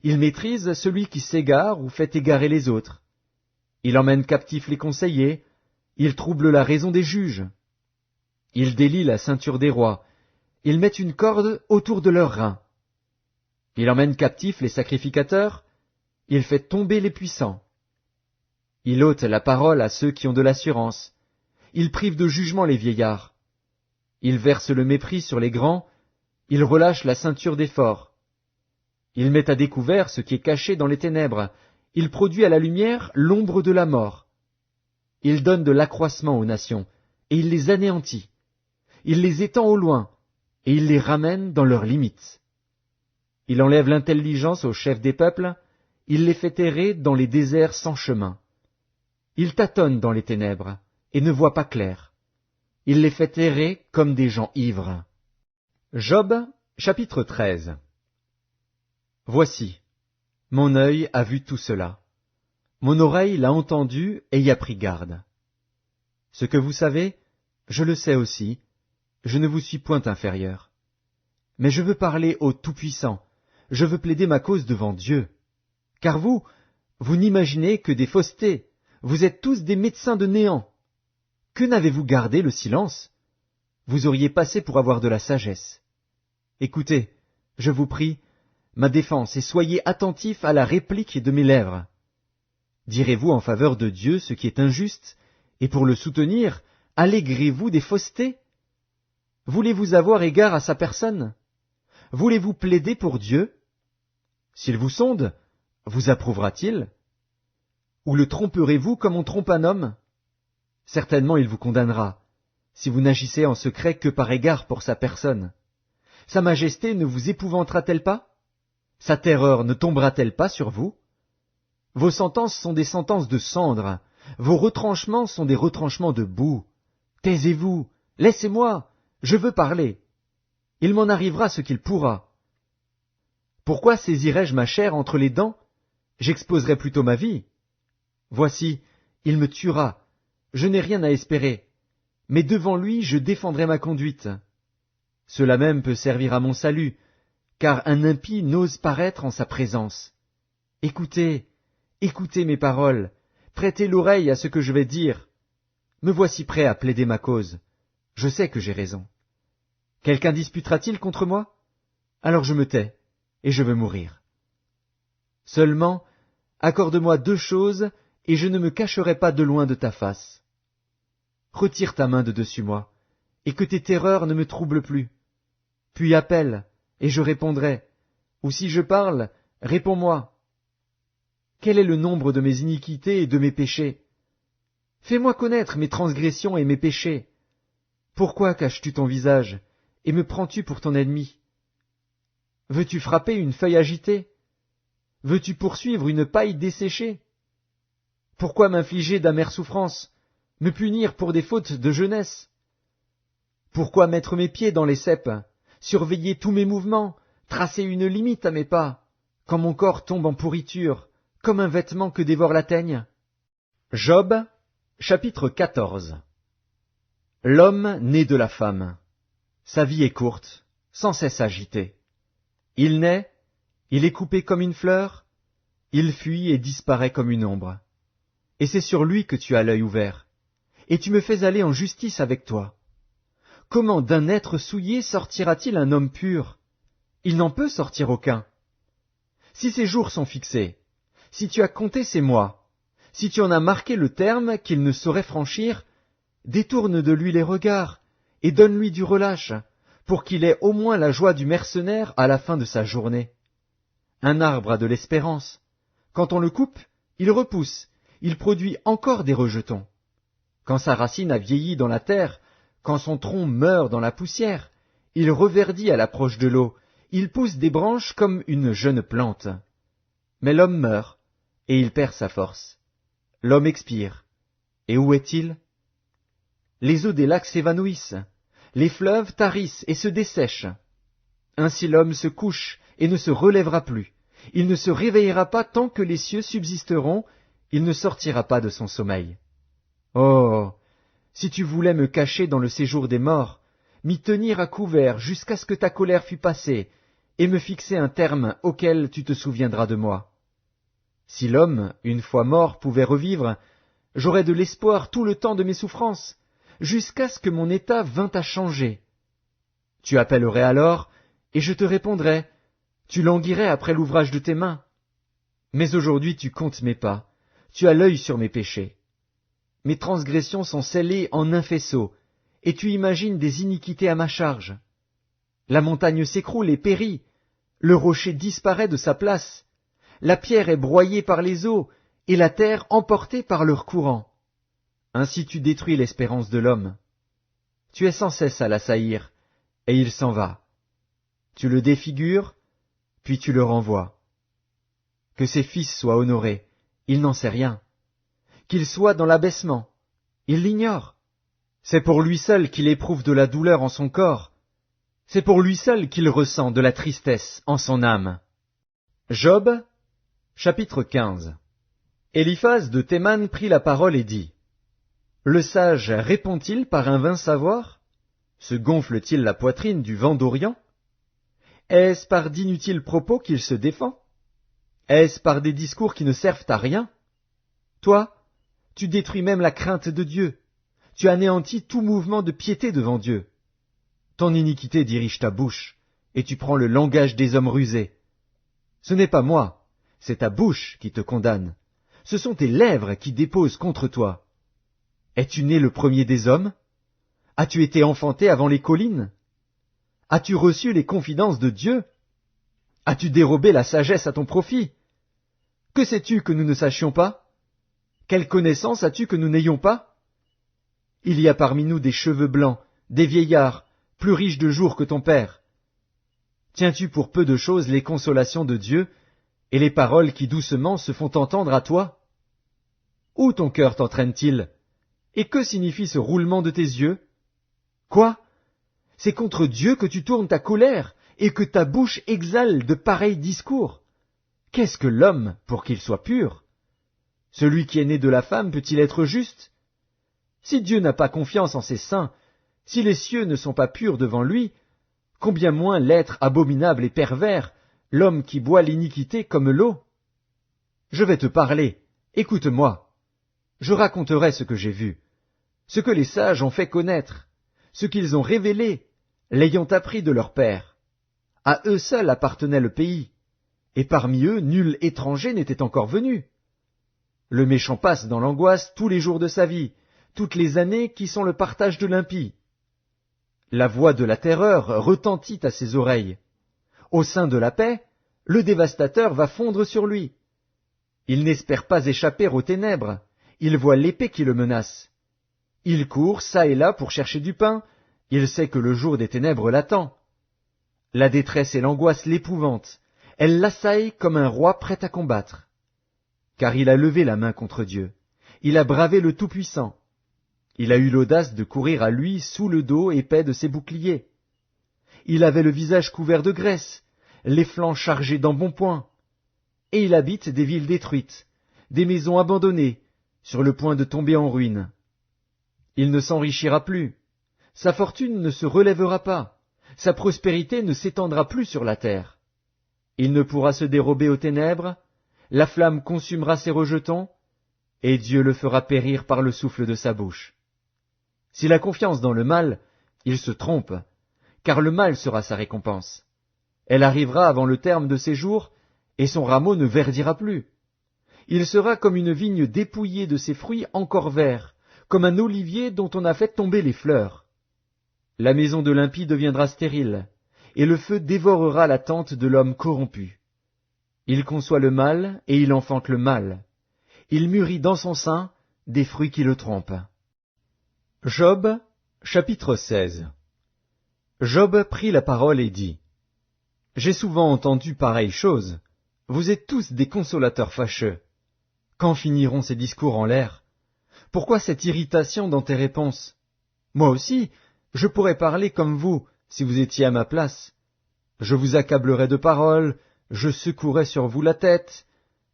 Il maîtrise celui qui s'égare ou fait égarer les autres. Il emmène captifs les conseillers. Il trouble la raison des juges. Il délie la ceinture des rois. Il met une corde autour de leurs reins. Il emmène captifs les sacrificateurs. Il fait tomber les puissants. Il ôte la parole à ceux qui ont de l'assurance. Il prive de jugement les vieillards. Il verse le mépris sur les grands. Il relâche la ceinture des forts. Il met à découvert ce qui est caché dans les ténèbres. il produit à la lumière l'ombre de la mort. Il donne de l'accroissement aux nations, et il les anéantit. Il les étend au loin, et il les ramène dans leurs limites. Il enlève l'intelligence aux chefs des peuples, il les fait errer dans les déserts sans chemin. Il tâtonne dans les ténèbres, et ne voit pas clair. Il les fait errer comme des gens ivres. Job, chapitre 13. Voici, mon œil a vu tout cela. Mon oreille l'a entendu et y a pris garde. Ce que vous savez, je le sais aussi, je ne vous suis point inférieur. Mais je veux parler au Tout-Puissant, je veux plaider ma cause devant Dieu. Car vous n'imaginez que des faussetés, vous êtes tous des médecins de néant. Que n'avez-vous gardé le silence? Vous auriez passé pour avoir de la sagesse. Écoutez, je vous prie, ma défense, et soyez attentifs à la réplique de mes lèvres. Direz-vous en faveur de Dieu ce qui est injuste, et pour le soutenir, allégrez-vous des faussetés? Voulez-vous avoir égard à sa personne? Voulez-vous plaider pour Dieu? S'il vous sonde, vous approuvera-t-il? Ou le tromperez-vous comme on trompe un homme? Certainement il vous condamnera, si vous n'agissez en secret que par égard pour sa personne. Sa majesté ne vous épouvantera-t-elle pas? Sa terreur ne tombera-t-elle pas sur vous? Vos sentences sont des sentences de cendre, vos retranchements sont des retranchements de boue. Taisez-vous, laissez-moi, je veux parler. Il m'en arrivera ce qu'il pourra. Pourquoi saisirais-je ma chair entre les dents? J'exposerais plutôt ma vie. Voici, il me tuera, je n'ai rien à espérer, mais devant lui je défendrai ma conduite. Cela même peut servir à mon salut, car un impie n'ose paraître en sa présence. Écoutez, écoutez mes paroles, prêtez l'oreille à ce que je vais dire. Me voici prêt à plaider ma cause, je sais que j'ai raison. Quelqu'un disputera-t-il contre moi? Alors je me tais, et je veux mourir. Seulement, accorde-moi 2 choses, et je ne me cacherai pas de loin de ta face. Retire ta main de dessus moi, et que tes terreurs ne me troublent plus. Puis appelle, et je répondrai, ou si je parle, réponds-moi. Quel est le nombre de mes iniquités et de mes péchés? Fais-moi connaître mes transgressions et mes péchés. Pourquoi caches-tu ton visage, et me prends-tu pour ton ennemi? Veux-tu frapper une feuille agitée? Veux-tu poursuivre une paille desséchée? Pourquoi m'infliger d'amères souffrances, me punir pour des fautes de jeunesse? Pourquoi mettre mes pieds dans les ceps, surveiller tous mes mouvements, tracer une limite à mes pas, quand mon corps tombe en pourriture, comme un vêtement que dévore la teigne? Job, chapitre 14. L'homme né de la femme. Sa vie est courte, sans cesse agitée. Il naît, il est coupé comme une fleur, il fuit et disparaît comme une ombre. Et c'est sur lui que tu as l'œil ouvert, et tu me fais aller en justice avec toi. Comment d'un être souillé sortira-t-il un homme pur? Il n'en peut sortir aucun. Si ses jours sont fixés, si tu as compté ses mois, si tu en as marqué le terme qu'il ne saurait franchir, détourne de lui les regards, et donne-lui du relâche, pour qu'il ait au moins la joie du mercenaire à la fin de sa journée. Un arbre a de l'espérance. Quand on le coupe, il repousse, il produit encore des rejetons. Quand sa racine a vieilli dans la terre, quand son tronc meurt dans la poussière, il reverdit à l'approche de l'eau, il pousse des branches comme une jeune plante. Mais l'homme meurt, et il perd sa force. L'homme expire. Et où est-il? Les eaux des lacs s'évanouissent, les fleuves tarissent et se dessèchent. Ainsi l'homme se couche et ne se relèvera plus. Il ne se réveillera pas tant que les cieux subsisteront, il ne sortira pas de son sommeil. Oh, si tu voulais me cacher dans le séjour des morts, m'y tenir à couvert jusqu'à ce que ta colère fût passée, et me fixer un terme auquel tu te souviendras de moi. Si l'homme, une fois mort, pouvait revivre, j'aurais de l'espoir tout le temps de mes souffrances, jusqu'à ce que mon état vînt à changer. Tu appellerais alors, et je te répondrais, tu languirais après l'ouvrage de tes mains. Mais aujourd'hui tu comptes mes pas, tu as l'œil sur mes péchés. Mes transgressions sont scellées en un faisceau, et tu imagines des iniquités à ma charge. La montagne s'écroule et périt, le rocher disparaît de sa place, la pierre est broyée par les eaux, et la terre emportée par leur courant. Ainsi tu détruis l'espérance de l'homme. Tu es sans cesse à l'assaillir, et il s'en va. Tu le défigures, puis tu le renvoies. Que ses fils soient honorés, il n'en sait rien. Qu'il soit dans l'abaissement, il l'ignore. C'est pour lui seul qu'il éprouve de la douleur en son corps. C'est pour lui seul qu'il ressent de la tristesse en son âme. Job, chapitre 15. Éliphaz de Théman prit la parole et dit: Le sage répond-il par un vain savoir? Se gonfle-t-il la poitrine du vent d'Orient? Est-ce par d'inutiles propos qu'il se défend? Est-ce par des discours qui ne servent à rien? Toi, tu détruis même la crainte de Dieu. Tu anéantis tout mouvement de piété devant Dieu. Ton iniquité dirige ta bouche, et tu prends le langage des hommes rusés. Ce n'est pas moi, c'est ta bouche qui te condamne. Ce sont tes lèvres qui déposent contre toi. Es-tu né le premier des hommes? As-tu été enfanté avant les collines? As-tu reçu les confidences de Dieu? As-tu dérobé la sagesse à ton profit? Que sais-tu que nous ne sachions pas? Quelle connaissance as-tu que nous n'ayons pas? Il y a parmi nous des cheveux blancs, des vieillards, plus riches de jours que ton père. Tiens-tu pour peu de choses les consolations de Dieu, et les paroles qui doucement se font entendre à toi? Où ton cœur t'entraîne-t-il? Et que signifie ce roulement de tes yeux? Quoi? C'est contre Dieu que tu tournes ta colère, et que ta bouche exhale de pareils discours. Qu'est-ce que l'homme pour qu'il soit pur? Celui qui est né de la femme peut-il être juste? Si Dieu n'a pas confiance en ses saints, si les cieux ne sont pas purs devant lui, combien moins l'être abominable et pervers, l'homme qui boit l'iniquité comme l'eau? Je vais te parler, écoute-moi. Je raconterai ce que j'ai vu, ce que les sages ont fait connaître, ce qu'ils ont révélé, l'ayant appris de leur père. À eux seuls appartenait le pays, et parmi eux nul étranger n'était encore venu. Le méchant passe dans l'angoisse tous les jours de sa vie, toutes les années qui sont le partage de l'impie. La voix de la terreur retentit à ses oreilles. Au sein de la paix, le dévastateur va fondre sur lui. Il n'espère pas échapper aux ténèbres, il voit l'épée qui le menace. Il court çà et là pour chercher du pain, il sait que le jour des ténèbres l'attend. La détresse et l'angoisse l'épouvantent, elles l'assaillent comme un roi prêt à combattre. Car il a levé la main contre Dieu, il a bravé le Tout-Puissant. Il a eu l'audace de courir à lui sous le dos épais de ses boucliers. Il avait le visage couvert de graisse, les flancs chargés d'embonpoint. Et il habite des villes détruites, des maisons abandonnées, sur le point de tomber en ruine. Il ne s'enrichira plus, sa fortune ne se relèvera pas, sa prospérité ne s'étendra plus sur la terre. Il ne pourra se dérober aux ténèbres, la flamme consumera ses rejetons, et Dieu le fera périr par le souffle de sa bouche. S'il a confiance dans le mal, il se trompe, car le mal sera sa récompense. Elle arrivera avant le terme de ses jours, et son rameau ne verdira plus. Il sera comme une vigne dépouillée de ses fruits encore verts, comme un olivier dont on a fait tomber les fleurs. La maison de l'impie deviendra stérile, et le feu dévorera la tente de l'homme corrompu. Il conçoit le mal, et il enfante le mal. Il mûrit dans son sein des fruits qui le trompent. Job, chapitre 16. Job prit la parole et dit: J'ai souvent entendu pareille chose. Vous êtes tous des consolateurs fâcheux. Quand finiront ces discours en l'air? Pourquoi cette irritation dans tes réponses? Moi aussi, je pourrais parler comme vous, si vous étiez à ma place. Je vous accablerais de paroles, je secouerais sur vous la tête,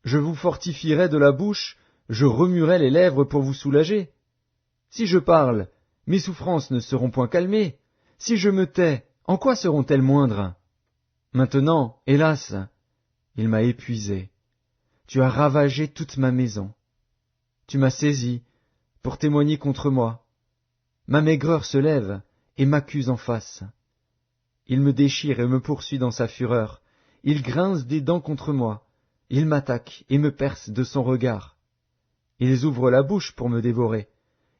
je vous fortifierais de la bouche, je remuerais les lèvres pour vous soulager. Si je parle, mes souffrances ne seront point calmées. Si je me tais, en quoi seront-elles moindres? Maintenant, hélas, il m'a épuisé. Tu as ravagé toute ma maison. Tu m'as saisi pour témoigner contre moi. Ma maigreur se lève et m'accuse en face. Il me déchire et me poursuit dans sa fureur. Il grince des dents contre moi. Il m'attaque et me perce de son regard. Ils ouvrent la bouche pour me dévorer.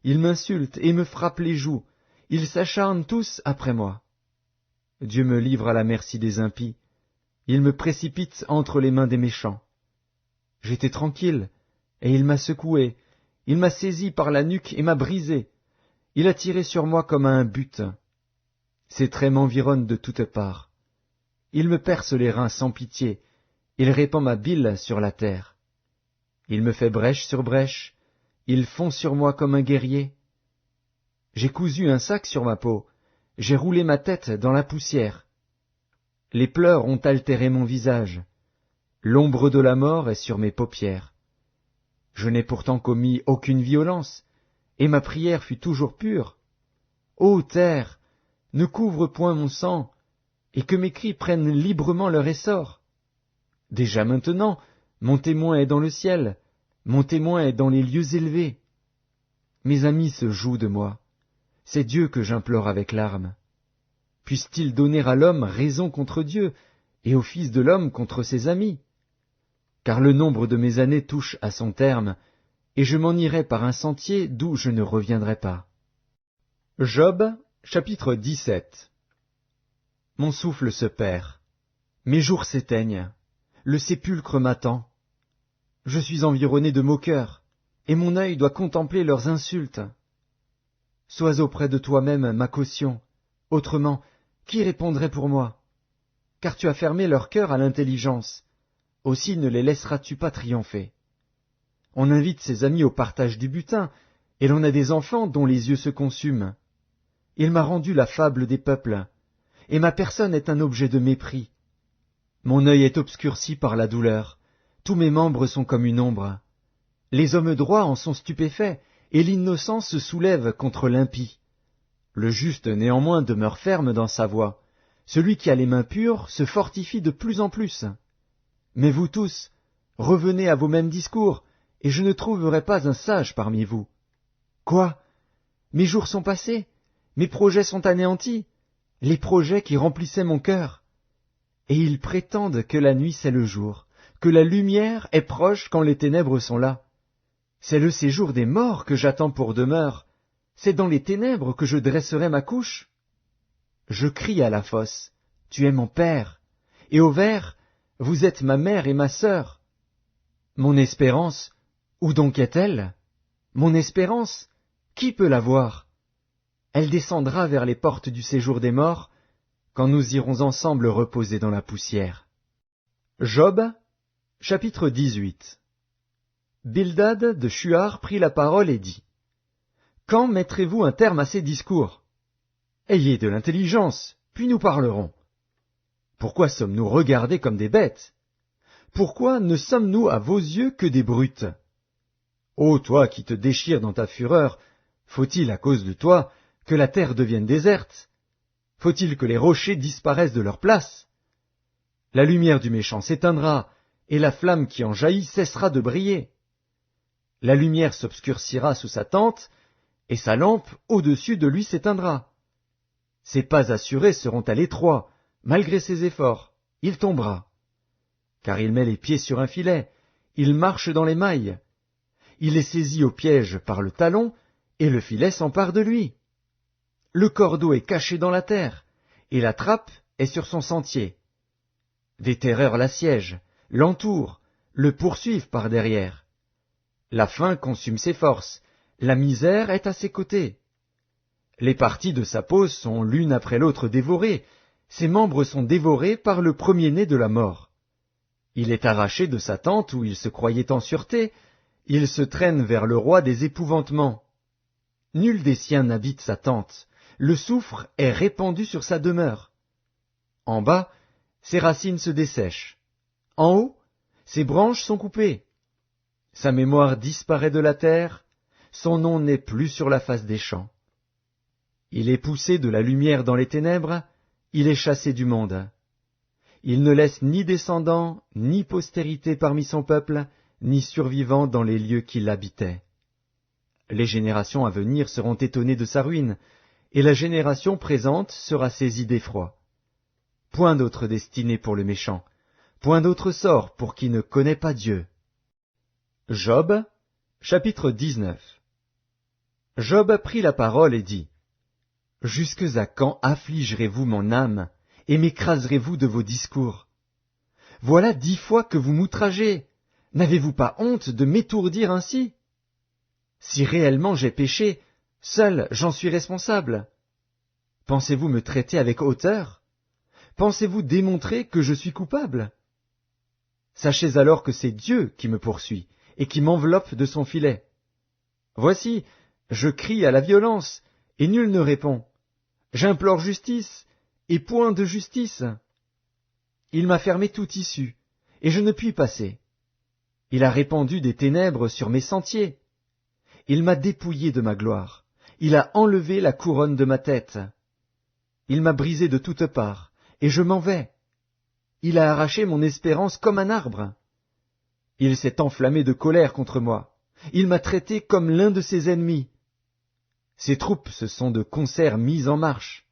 Ils m'insultent et me frappent les joues. Ils s'acharnent tous après moi. Dieu me livre à la merci des impies. Il me précipite entre les mains des méchants. J'étais tranquille, et il m'a secoué. Il m'a saisi par la nuque et m'a brisé. Il a tiré sur moi comme à un butin. Ses traits m'environnent de toutes parts. Il me perce les reins sans pitié. Il répand ma bile sur la terre. Il me fait brèche sur brèche. Il fond sur moi comme un guerrier. J'ai cousu un sac sur ma peau. J'ai roulé ma tête dans la poussière. Les pleurs ont altéré mon visage. L'ombre de la mort est sur mes paupières. Je n'ai pourtant commis aucune violence, et ma prière fut toujours pure. Ô terre, ne couvre point mon sang, et que mes cris prennent librement leur essor. Déjà maintenant, mon témoin est dans le ciel, mon témoin est dans les lieux élevés. Mes amis se jouent de moi. C'est Dieu que j'implore avec larmes. Puisse-t-il donner à l'homme raison contre Dieu, et au Fils de l'homme contre ses amis? Car le nombre de mes années touche à son terme, et je m'en irai par un sentier d'où je ne reviendrai pas. Job, chapitre 17. Mon souffle se perd, mes jours s'éteignent, le sépulcre m'attend. Je suis environné de moqueurs, et mon œil doit contempler leurs insultes. Sois auprès de toi-même ma caution, autrement, qui répondrait pour moi? Car tu as fermé leur cœur à l'intelligence, aussi ne les laisseras-tu pas triompher. On invite ses amis au partage du butin, et l'on a des enfants dont les yeux se consument. Il m'a rendu la fable des peuples, et ma personne est un objet de mépris. Mon œil est obscurci par la douleur, tous mes membres sont comme une ombre. Les hommes droits en sont stupéfaits, et l'innocent se soulève contre l'impie. Le juste néanmoins demeure ferme dans sa voie. Celui qui a les mains pures se fortifie de plus en plus. Mais vous tous, revenez à vos mêmes discours, et je ne trouverai pas un sage parmi vous. Quoi? Mes jours sont passés, mes projets sont anéantis, les projets qui remplissaient mon cœur. Et ils prétendent que la nuit c'est le jour, que la lumière est proche quand les ténèbres sont là. C'est le séjour des morts que j'attends pour demeure, c'est dans les ténèbres que je dresserai ma couche. Je crie à la fosse, tu es mon père, et au ver, vous êtes ma mère et ma sœur. Mon espérance, où donc est-elle? Mon espérance, qui peut la voir? Elle descendra vers les portes du séjour des morts, quand nous irons ensemble reposer dans la poussière. Job, chapitre 18. Bildad de Shuar prit la parole et dit: Quand mettrez-vous un terme à ces discours? Ayez de l'intelligence, puis nous parlerons. Pourquoi sommes-nous regardés comme des bêtes? Pourquoi ne sommes-nous à vos yeux que des brutes? Ô toi qui te déchires dans ta fureur, faut-il à cause de toi que la terre devienne déserte? Faut-il que les rochers disparaissent de leur place? La lumière du méchant s'éteindra, et la flamme qui en jaillit cessera de briller. La lumière s'obscurcira sous sa tente, et sa lampe au-dessus de lui s'éteindra. Ses pas assurés seront à l'étroit, malgré ses efforts, il tombera. Car il met les pieds sur un filet, il marche dans les mailles. Il est saisi au piège par le talon, et le filet s'empare de lui. Le cordeau est caché dans la terre, et la trappe est sur son sentier. Des terreurs l'assiègent, l'entourent, le poursuivent par derrière. La faim consume ses forces, la misère est à ses côtés. Les parties de sa peau sont l'une après l'autre dévorées, ses membres sont dévorés par le premier-né de la mort. Il est arraché de sa tente où il se croyait en sûreté, il se traîne vers le roi des épouvantements. Nul des siens n'habite sa tente, le soufre est répandu sur sa demeure. En bas, ses racines se dessèchent. En haut, ses branches sont coupées. Sa mémoire disparaît de la terre, son nom n'est plus sur la face des champs. Il est poussé de la lumière dans les ténèbres, il est chassé du monde. Il ne laisse ni descendants, ni postérité parmi son peuple, ni survivants dans les lieux qui l'habitaient. Les générations à venir seront étonnées de sa ruine, et la génération présente sera saisie d'effroi. Point d'autre destinée pour le méchant, point d'autre sort pour qui ne connaît pas Dieu. Job, chapitre 19. Job prit la parole et dit: Jusques à quand affligerez-vous mon âme, et m'écraserez-vous de vos discours? Voilà 10 fois que vous m'outragez, N'avez-vous pas honte de m'étourdir ainsi? Si réellement j'ai péché, seul j'en suis responsable. Pensez-vous me traiter avec hauteur? Pensez-vous démontrer que je suis coupable? Sachez alors que c'est Dieu qui me poursuit et qui m'enveloppe de son filet. Voici, je crie à la violence, et nul ne répond. J'implore justice, et point de justice. Il m'a fermé toute issue, et je ne puis passer. Il a répandu des ténèbres sur mes sentiers. Il m'a dépouillé de ma gloire. Il a enlevé la couronne de ma tête. Il m'a brisé de toutes parts, et je m'en vais. Il a arraché mon espérance comme un arbre. Il s'est enflammé de colère contre moi. Il m'a traité comme l'un de ses ennemis. Ses troupes se sont de concert mises en marche.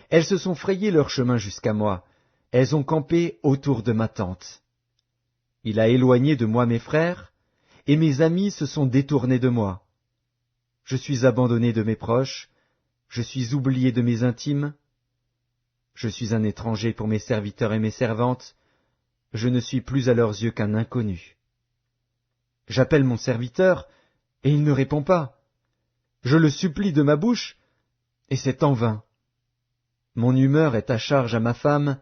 Elles se sont frayé leur chemin jusqu'à moi. Elles ont campé autour de ma tente. Il a éloigné de moi mes frères, et mes amis se sont détournés de moi. Je suis abandonné de mes proches, je suis oublié de mes intimes. Je suis un étranger pour mes serviteurs et mes servantes, je ne suis plus à leurs yeux qu'un inconnu. J'appelle mon serviteur, et il ne répond pas. Je le supplie de ma bouche, et c'est en vain. Mon humeur est à charge à ma femme,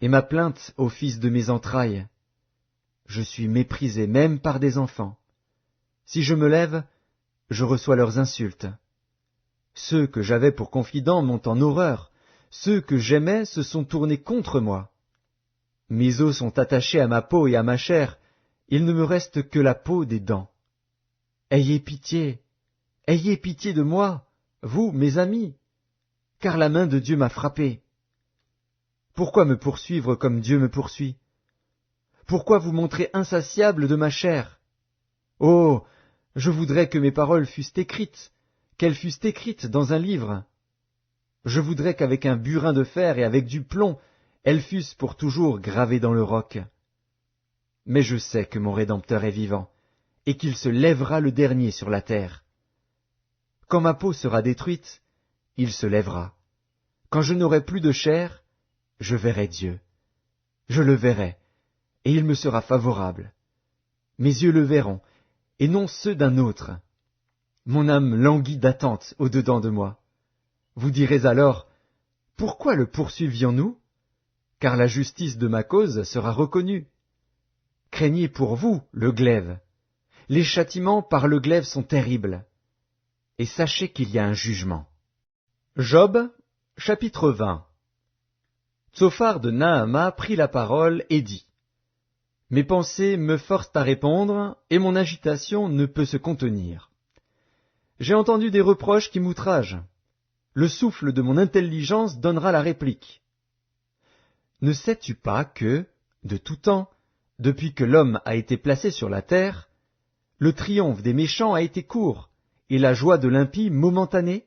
et ma plainte au fils de mes entrailles. Je suis méprisé même par des enfants. Si je me lève, je reçois leurs insultes. Ceux que j'avais pour confidents m'ont en horreur, ceux que j'aimais se sont tournés contre moi. Mes os sont attachés à ma peau et à ma chair, il ne me reste que la peau des dents. Ayez pitié de moi, vous, mes amis, car la main de Dieu m'a frappé. Pourquoi me poursuivre comme Dieu me poursuit? Pourquoi vous montrer insatiable de ma chair? Oh, je voudrais que mes paroles fussent écrites, qu'elles fussent écrites dans un livre. Je voudrais qu'avec un burin de fer et avec du plomb, elles fussent pour toujours gravées dans le roc. Mais je sais que mon Rédempteur est vivant, et qu'il se lèvera le dernier sur la terre. Quand ma peau sera détruite, il se lèvera. Quand je n'aurai plus de chair, je verrai Dieu. Je le verrai, et il me sera favorable. Mes yeux le verront, et non ceux d'un autre. Mon âme languit d'attente au-dedans de moi. Vous direz alors, pourquoi le poursuivions-nous? Car la justice de ma cause sera reconnue. Craignez pour vous le glaive. Les châtiments par le glaive sont terribles. Et sachez qu'il y a un jugement. Job, chapitre 20. Tsophar de Naama prit la parole et dit, mes pensées me forcent à répondre, et mon agitation ne peut se contenir. J'ai entendu des reproches qui m'outragent. Le souffle de mon intelligence donnera la réplique. Ne sais-tu pas que, de tout temps, depuis que l'homme a été placé sur la terre, le triomphe des méchants a été court, et la joie de l'impie momentanée?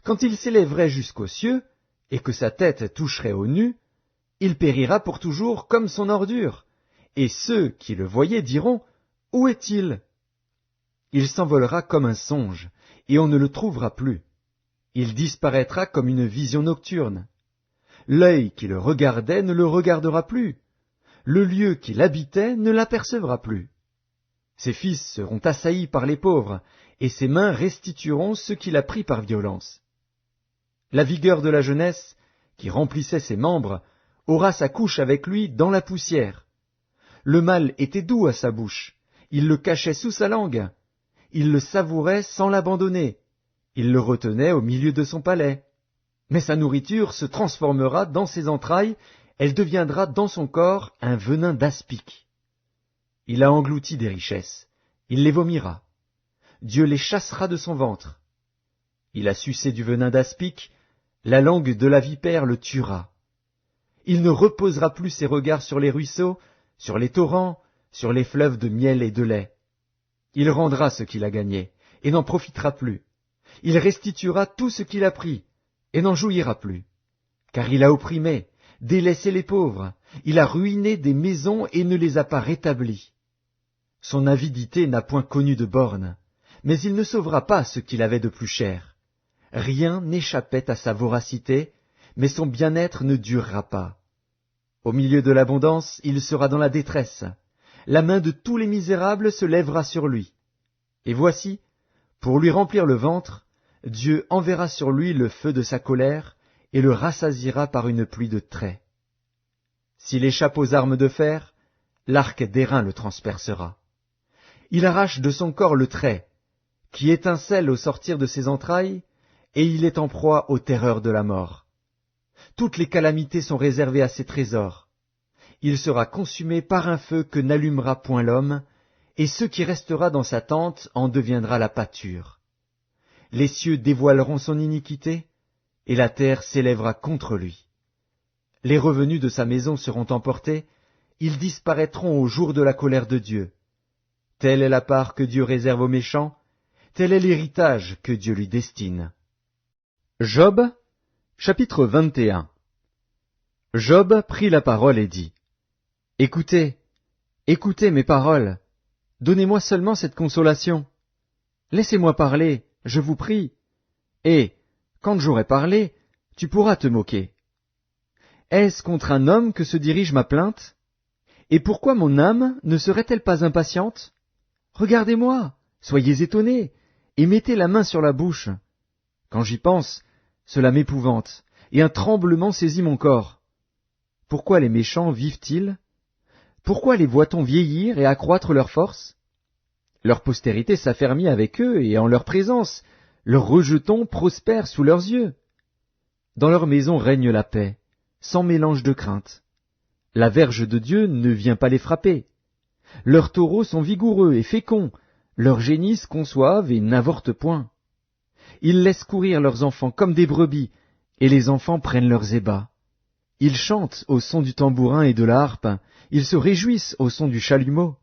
Quand il s'élèverait jusqu'aux cieux, et que sa tête toucherait aux nues, il périra pour toujours comme son ordure, et ceux qui le voyaient diront, où est-il? Il s'envolera comme un songe, et on ne le trouvera plus. Il disparaîtra comme une vision nocturne. L'œil qui le regardait ne le regardera plus. Le lieu qu'il habitait ne l'apercevra plus. Ses fils seront assaillis par les pauvres, et ses mains restitueront ce qu'il a pris par violence. La vigueur de la jeunesse, qui remplissait ses membres, aura sa couche avec lui dans la poussière. Le mal était doux à sa bouche, il le cachait sous sa langue, il le savourait sans l'abandonner, il le retenait au milieu de son palais. Mais sa nourriture se transformera dans ses entrailles, elle deviendra dans son corps un venin d'aspic. Il a englouti des richesses, il les vomira. Dieu les chassera de son ventre. Il a sucé du venin d'aspic, la langue de la vipère le tuera. Il ne reposera plus ses regards sur les ruisseaux, sur les torrents, sur les fleuves de miel et de lait. Il rendra ce qu'il a gagné, et n'en profitera plus. Il restituera tout ce qu'il a pris, et n'en jouira plus. Car il a opprimé, délaissé les pauvres, il a ruiné des maisons et ne les a pas rétablies. Son avidité n'a point connu de borne, mais il ne sauvera pas ce qu'il avait de plus cher. Rien n'échappait à sa voracité, mais son bien-être ne durera pas. Au milieu de l'abondance, il sera dans la détresse. la main de tous les misérables se lèvera sur lui. Et voici, pour lui remplir le ventre, Dieu enverra sur lui le feu de sa colère et le rassasiera par une pluie de traits. S'il échappe aux armes de fer, l'arc d'airain le transpercera. Il arrache de son corps le trait, qui étincelle au sortir de ses entrailles, et il est en proie aux terreurs de la mort. Toutes les calamités sont réservées à ses trésors. Il sera consumé par un feu que n'allumera point l'homme, et ce qui restera dans sa tente en deviendra la pâture. Les cieux dévoileront son iniquité, et la terre s'élèvera contre lui. Les revenus de sa maison seront emportés, ils disparaîtront au jour de la colère de Dieu. Telle est la part que Dieu réserve aux méchants, tel est l'héritage que Dieu lui destine. Job, chapitre 21. Job prit la parole et dit, « Écoutez, écoutez mes paroles, donnez-moi seulement cette consolation. Laissez-moi parler, je vous prie, et, quand j'aurai parlé, tu pourras te moquer. Est-ce contre un homme que se dirige ma plainte? Et pourquoi mon âme ne serait-elle pas impatiente? Regardez-moi, soyez étonnés, et mettez la main sur la bouche. Quand j'y pense, cela m'épouvante, et un tremblement saisit mon corps. Pourquoi les méchants vivent-ils? Pourquoi les voit-on vieillir et accroître leur force? Leur postérité s'affermit avec eux, et en leur présence, leurs rejetons prospèrent sous leurs yeux. Dans leur maison règne la paix, sans mélange de crainte. La verge de Dieu ne vient pas les frapper. Leurs taureaux sont vigoureux et féconds, leurs génisses conçoivent et n'avortent point. Ils laissent courir leurs enfants comme des brebis, et les enfants prennent leurs ébats. Ils chantent au son du tambourin et de la harpe, ils se réjouissent au son du chalumeau.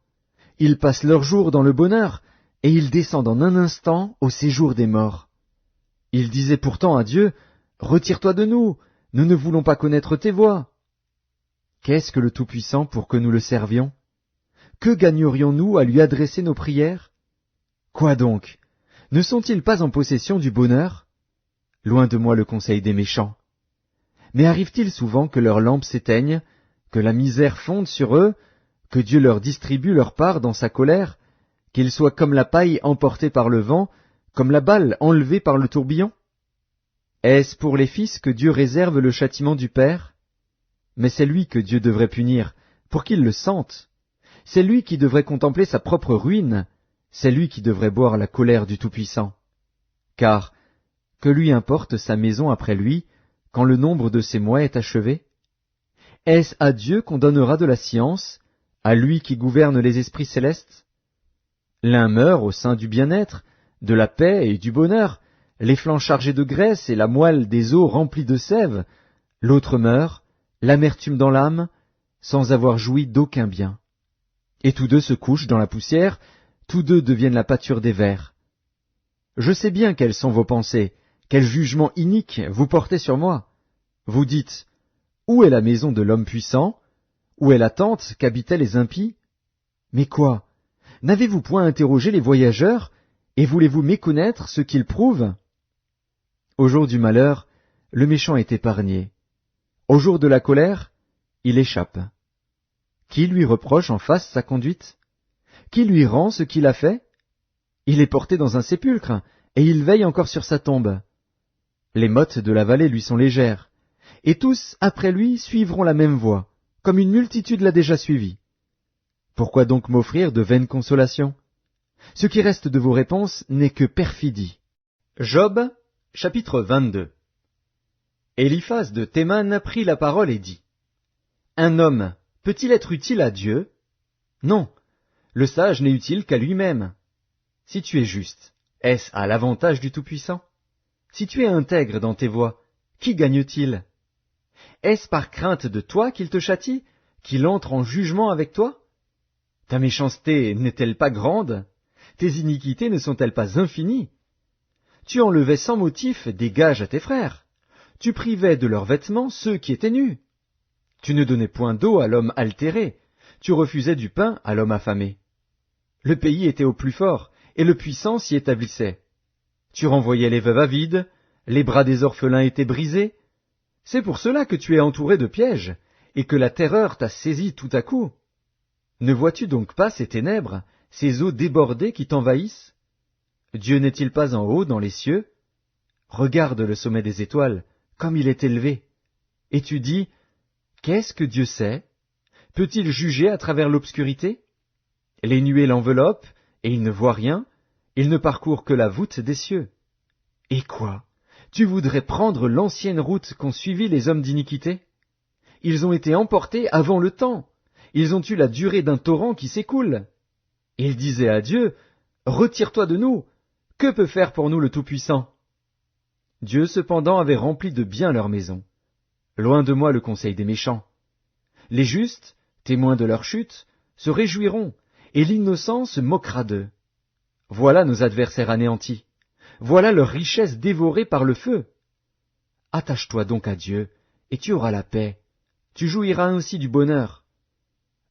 Ils passent leurs jours dans le bonheur, et ils descendent en un instant au séjour des morts. Ils disaient pourtant à Dieu, « Retire-toi de nous, nous ne voulons pas connaître tes voies. » Qu'est-ce que le Tout-Puissant pour que nous le servions? Que gagnerions-nous à lui adresser nos prières? Quoi donc? Ne sont-ils pas en possession du bonheur? Loin de moi le conseil des méchants. Mais arrive-t-il souvent que leurs lampes s'éteignent, que la misère fonde sur eux, que Dieu leur distribue leur part dans sa colère, qu'ils soient comme la paille emportée par le vent, comme la balle enlevée par le tourbillon? Est-ce pour les fils que Dieu réserve le châtiment du Père? Mais c'est lui que Dieu devrait punir, pour qu'il le sente. C'est lui qui devrait contempler sa propre ruine, c'est lui qui devrait boire la colère du Tout-Puissant. Car, que lui importe sa maison après lui, quand le nombre de ses mois est achevé? Est-ce à Dieu qu'on donnera de la science, à lui qui gouverne les esprits célestes? L'un meurt au sein du bien-être, de la paix et du bonheur, les flancs chargés de graisse et la moelle des os remplis de sève, l'autre meurt, l'amertume dans l'âme, sans avoir joui d'aucun bien. Et tous deux se couchent dans la poussière, tous deux deviennent la pâture des vers. Je sais bien quelles sont vos pensées, quel jugement inique vous portez sur moi. Vous dites, où est la maison de l'homme puissant? Où est la tente qu'habitaient les impies? Mais quoi? N'avez-vous point interrogé les voyageurs, et voulez-vous méconnaître ce qu'ils prouvent? Au jour du malheur, le méchant est épargné. Au jour de la colère, il échappe. Qui lui reproche en face sa conduite? Qui lui rend ce qu'il a fait? Il est porté dans un sépulcre, et il veille encore sur sa tombe. Les mottes de la vallée lui sont légères, et tous, après lui, suivront la même voie, comme une multitude l'a déjà suivi. Pourquoi donc m'offrir de vaines consolations? Ce qui reste de vos réponses n'est que perfidie. Job, chapitre 22. Éliphaz de Théman prit la parole et dit, « Un homme peut-il être utile à Dieu? Non, le sage n'est utile qu'à lui-même. Si tu es juste, est-ce à l'avantage du Tout-Puissant? Si tu es intègre dans tes voies, qui gagne-t-il? Est-ce par crainte de toi qu'il te châtie, qu'il entre en jugement avec toi? Ta méchanceté n'est-elle pas grande? Tes iniquités ne sont-elles pas infinies? Tu enlevais sans motif des gages à tes frères. Tu privais de leurs vêtements ceux qui étaient nus. Tu ne donnais point d'eau à l'homme altéré. Tu refusais du pain à l'homme affamé. Le pays était au plus fort, et le puissant s'y établissait. Tu renvoyais les veuves avides, les bras des orphelins étaient brisés. C'est pour cela que tu es entouré de pièges, et que la terreur t'a saisi tout à coup. Ne vois-tu donc pas ces ténèbres, ces eaux débordées qui t'envahissent? Dieu n'est-il pas en haut dans les cieux? Regarde le sommet des étoiles, comme il est élevé. Et tu dis, qu'est-ce que Dieu sait? Peut-il juger à travers l'obscurité? Les nuées l'enveloppent, et il ne voit rien, il ne parcourt que la voûte des cieux. Et quoi? Tu voudrais prendre l'ancienne route qu'ont suivie les hommes d'iniquité? Ils ont été emportés avant le temps. Ils ont eu la durée d'un torrent qui s'écoule. Ils disaient à Dieu, retire-toi de nous. Que peut faire pour nous le Tout-Puissant? Dieu cependant avait rempli de bien leur maison. Loin de moi le conseil des méchants. Les justes, témoins de leur chute, se réjouiront, et l'innocent se moquera d'eux. Voilà nos adversaires anéantis. Voilà leur richesse dévorée par le feu. Attache-toi donc à Dieu, et tu auras la paix. Tu jouiras ainsi du bonheur.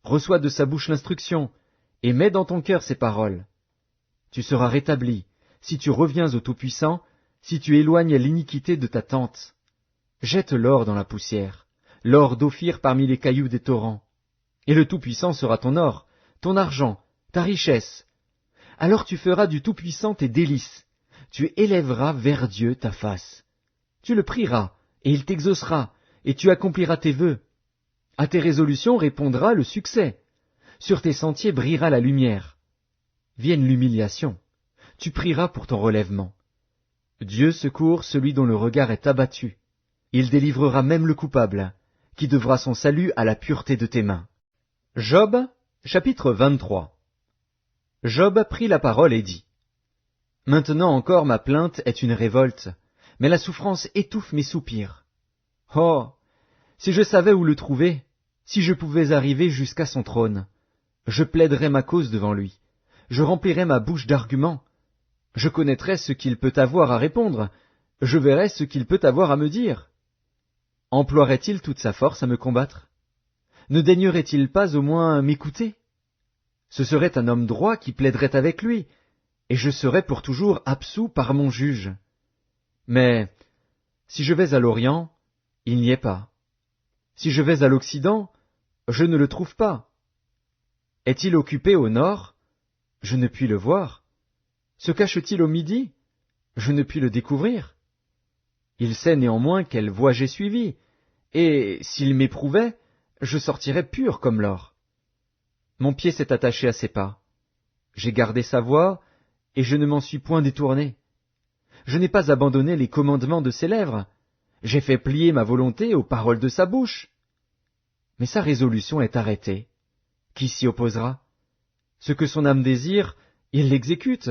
Reçois de sa bouche l'instruction, et mets dans ton cœur ses paroles. Tu seras rétabli, si tu reviens au Tout-Puissant, si tu éloignes l'iniquité de ta tente. Jette l'or dans la poussière, l'or d'Ophir parmi les cailloux des torrents. Et le Tout-Puissant sera ton or, ton argent, ta richesse. Alors tu feras du Tout-Puissant tes délices. Tu élèveras vers Dieu ta face. Tu le prieras, et il t'exaucera, et tu accompliras tes vœux. À tes résolutions répondra le succès. Sur tes sentiers brillera la lumière. Vienne l'humiliation. Tu prieras pour ton relèvement. Dieu secourt celui dont le regard est abattu. Il délivrera même le coupable, qui devra son salut à la pureté de tes mains. Job, chapitre 23. Job prit la parole et dit, « Maintenant encore ma plainte est une révolte, mais la souffrance étouffe mes soupirs. Oh, si je savais où le trouver, si je pouvais arriver jusqu'à son trône, je plaiderais ma cause devant lui, je remplirais ma bouche d'arguments, je connaîtrais ce qu'il peut avoir à répondre, je verrais ce qu'il peut avoir à me dire. Emploierait-il toute sa force à me combattre? Ne daignerait-il pas au moins m'écouter? Ce serait un homme droit qui plaiderait avec lui, et je serais pour toujours absous par mon juge. Mais si je vais à l'Orient, il n'y est pas. Si je vais à l'Occident, je ne le trouve pas. Est-il occupé au nord? Je ne puis le voir. Se cache-t-il au midi? Je ne puis le découvrir. Il sait néanmoins quelle voie j'ai suivie, et s'il m'éprouvait, je sortirais pur comme l'or. Mon pied s'est attaché à ses pas. J'ai gardé sa voie, et je ne m'en suis point détourné. Je n'ai pas abandonné les commandements de ses lèvres. J'ai fait plier ma volonté aux paroles de sa bouche. Mais sa résolution est arrêtée. Qui s'y opposera? Ce que son âme désire, il l'exécute.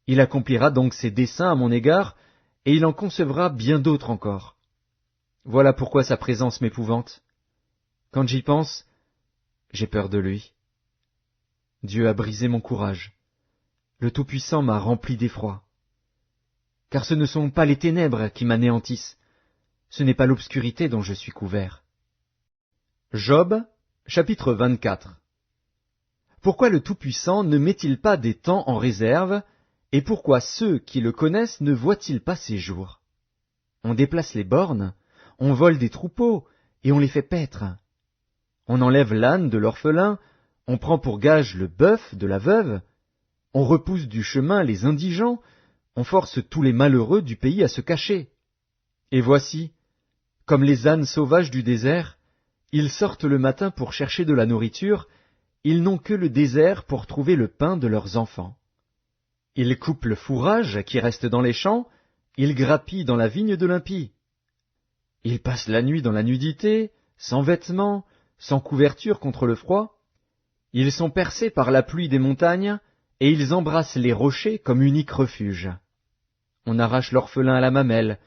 Il accomplira donc ses desseins à mon égard, et il en concevra bien d'autres encore. Voilà pourquoi sa présence m'épouvante. Quand j'y pense, j'ai peur de lui. Dieu a brisé mon courage. Le Tout-Puissant m'a rempli d'effroi. Car ce ne sont pas les ténèbres qui m'anéantissent, ce n'est pas l'obscurité dont je suis couvert. Job, chapitre 24. Pourquoi le Tout-Puissant ne met-il pas des temps en réserve, et pourquoi ceux qui le connaissent ne voient-ils pas ses jours? On déplace les bornes, on vole des troupeaux, et on les fait paître. On enlève l'âne de l'orphelin, on prend pour gage le bœuf de la veuve, on repousse du chemin les indigents, on force tous les malheureux du pays à se cacher. Et voici, comme les ânes sauvages du désert, ils sortent le matin pour chercher de la nourriture, ils n'ont que le désert pour trouver le pain de leurs enfants. Ils coupent le fourrage qui reste dans les champs, ils grappillent dans la vigne de l'impie. Ils passent la nuit dans la nudité, sans vêtements, sans couverture contre le froid. Ils sont percés par la pluie des montagnes, et ils embrassent les rochers comme unique refuge. On arrache l'orphelin à la mamelle,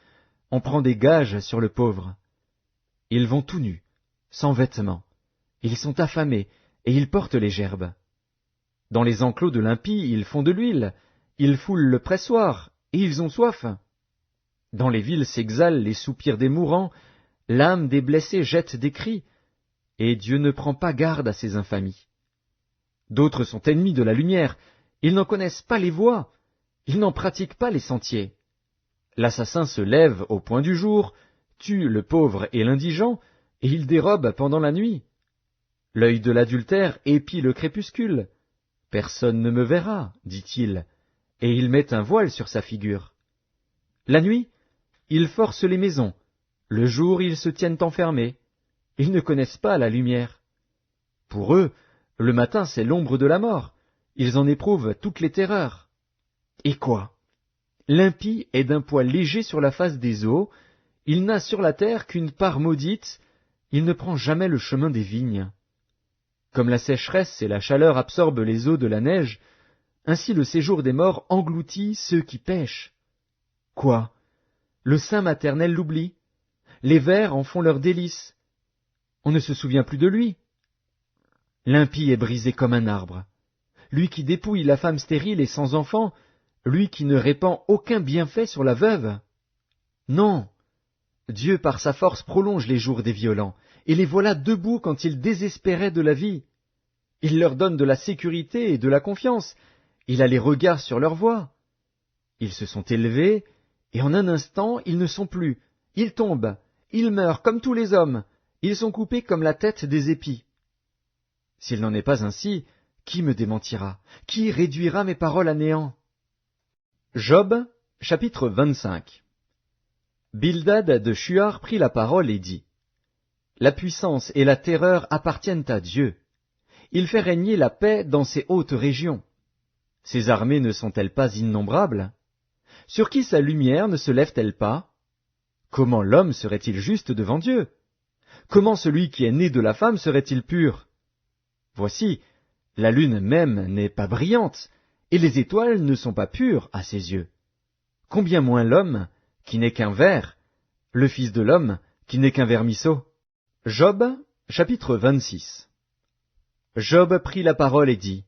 on prend des gages sur le pauvre. Ils vont tout nus, sans vêtements. Ils sont affamés, et ils portent les gerbes. Dans les enclos de l'impie, ils font de l'huile, ils foulent le pressoir, et ils ont soif. Dans les villes s'exhalent les soupirs des mourants, l'âme des blessés jette des cris, et Dieu ne prend pas garde à ces infamies. D'autres sont ennemis de la lumière, ils n'en connaissent pas les voies, ils n'en pratiquent pas les sentiers. L'assassin se lève au point du jour, tue le pauvre et l'indigent, et il dérobe pendant la nuit. L'œil de l'adultère épie le crépuscule. Personne ne me verra, dit-il, et il met un voile sur sa figure. La nuit, ils forcent les maisons. Le jour, ils se tiennent enfermés. Ils ne connaissent pas la lumière. Pour eux, le matin, c'est l'ombre de la mort. Ils en éprouvent toutes les terreurs. Et quoi? L'impie est d'un poids léger sur la face des eaux. Il n'a sur la terre qu'une part maudite. Il ne prend jamais le chemin des vignes. Comme la sécheresse et la chaleur absorbent les eaux de la neige, ainsi le séjour des morts engloutit ceux qui pêchent. Quoi? Le sein maternel l'oublie. Les vers en font leur délice. On ne se souvient plus de lui. L'impie est brisé comme un arbre. Lui qui dépouille la femme stérile et sans enfant, lui qui ne répand aucun bienfait sur la veuve. Non, Dieu par sa force prolonge les jours des violents, et les voilà debout quand ils désespéraient de la vie. Il leur donne de la sécurité et de la confiance, il a les regards sur leur voie. Ils se sont élevés, et en un instant ils ne sont plus. Ils tombent, ils meurent comme tous les hommes, ils sont coupés comme la tête des épis. S'il n'en est pas ainsi, qui me démentira? Qui réduira mes paroles à néant? Job, chapitre 25. Bildad de Shuar prit la parole et dit: La puissance et la terreur appartiennent à Dieu. Il fait régner la paix dans ses hautes régions. Ses armées ne sont-elles pas innombrables? Sur qui sa lumière ne se lève-t-elle pas? Comment l'homme serait-il juste devant Dieu? Comment celui qui est né de la femme serait-il pur? Voici, la lune même n'est pas brillante, et les étoiles ne sont pas pures à ses yeux. Combien moins l'homme, qui n'est qu'un ver, le fils de l'homme, qui n'est qu'un vermisseau. Job, chapitre 26. Job prit la parole et dit: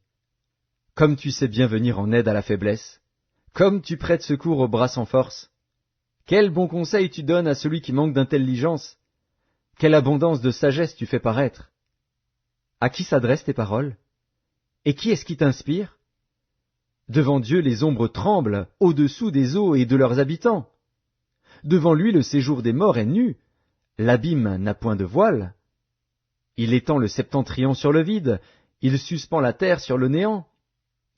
Comme tu sais bien venir en aide à la faiblesse, comme tu prêtes secours aux bras sans force, quel bon conseil tu donnes à celui qui manque d'intelligence, quelle abondance de sagesse tu fais paraître. À qui s'adressent tes paroles? Et qui est-ce qui t'inspire? Devant Dieu les ombres tremblent au-dessous des eaux et de leurs habitants. Devant lui le séjour des morts est nu, l'abîme n'a point de voile. Il étend le septentrion sur le vide, il suspend la terre sur le néant.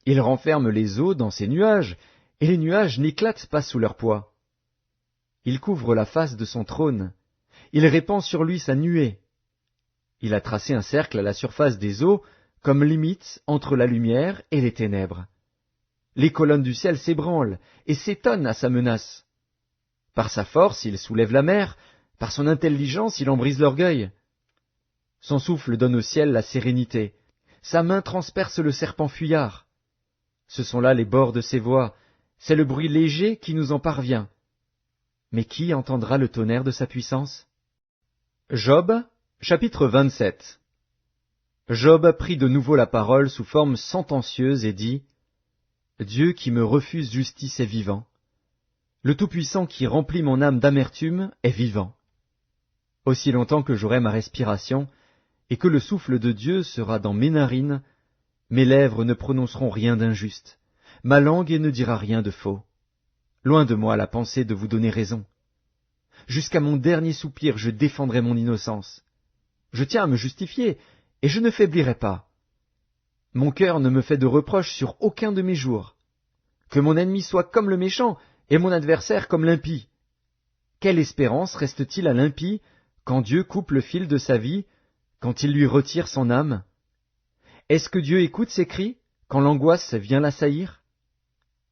Il renferme les eaux dans ses nuages, et les nuages n'éclatent pas sous leur poids. Il couvre la face de son trône, il répand sur lui sa nuée. Il a tracé un cercle à la surface des eaux, comme limite entre la lumière et les ténèbres. Les colonnes du ciel s'ébranlent et s'étonnent à sa menace. Par sa force, il soulève la mer, par son intelligence, il en brise l'orgueil. Son souffle donne au ciel la sérénité, sa main transperce le serpent fuyard. Ce sont là les bords de ses voies, c'est le bruit léger qui nous en parvient. Mais qui entendra le tonnerre de sa puissance? Job, chapitre 27. Job prit de nouveau la parole sous forme sentencieuse et dit: Dieu qui me refuse justice est vivant. Le Tout-Puissant qui remplit mon âme d'amertume est vivant. Aussi longtemps que j'aurai ma respiration, et que le souffle de Dieu sera dans mes narines, mes lèvres ne prononceront rien d'injuste, ma langue ne dira rien de faux. Loin de moi la pensée de vous donner raison. Jusqu'à mon dernier soupir je défendrai mon innocence. Je tiens à me justifier, et je ne faiblirai pas. Mon cœur ne me fait de reproches sur aucun de mes jours. Que mon ennemi soit comme le méchant, et mon adversaire comme l'impie. Quelle espérance reste-t-il à l'impie quand Dieu coupe le fil de sa vie, quand il lui retire son âme? Est-ce que Dieu écoute ses cris quand l'angoisse vient l'assaillir?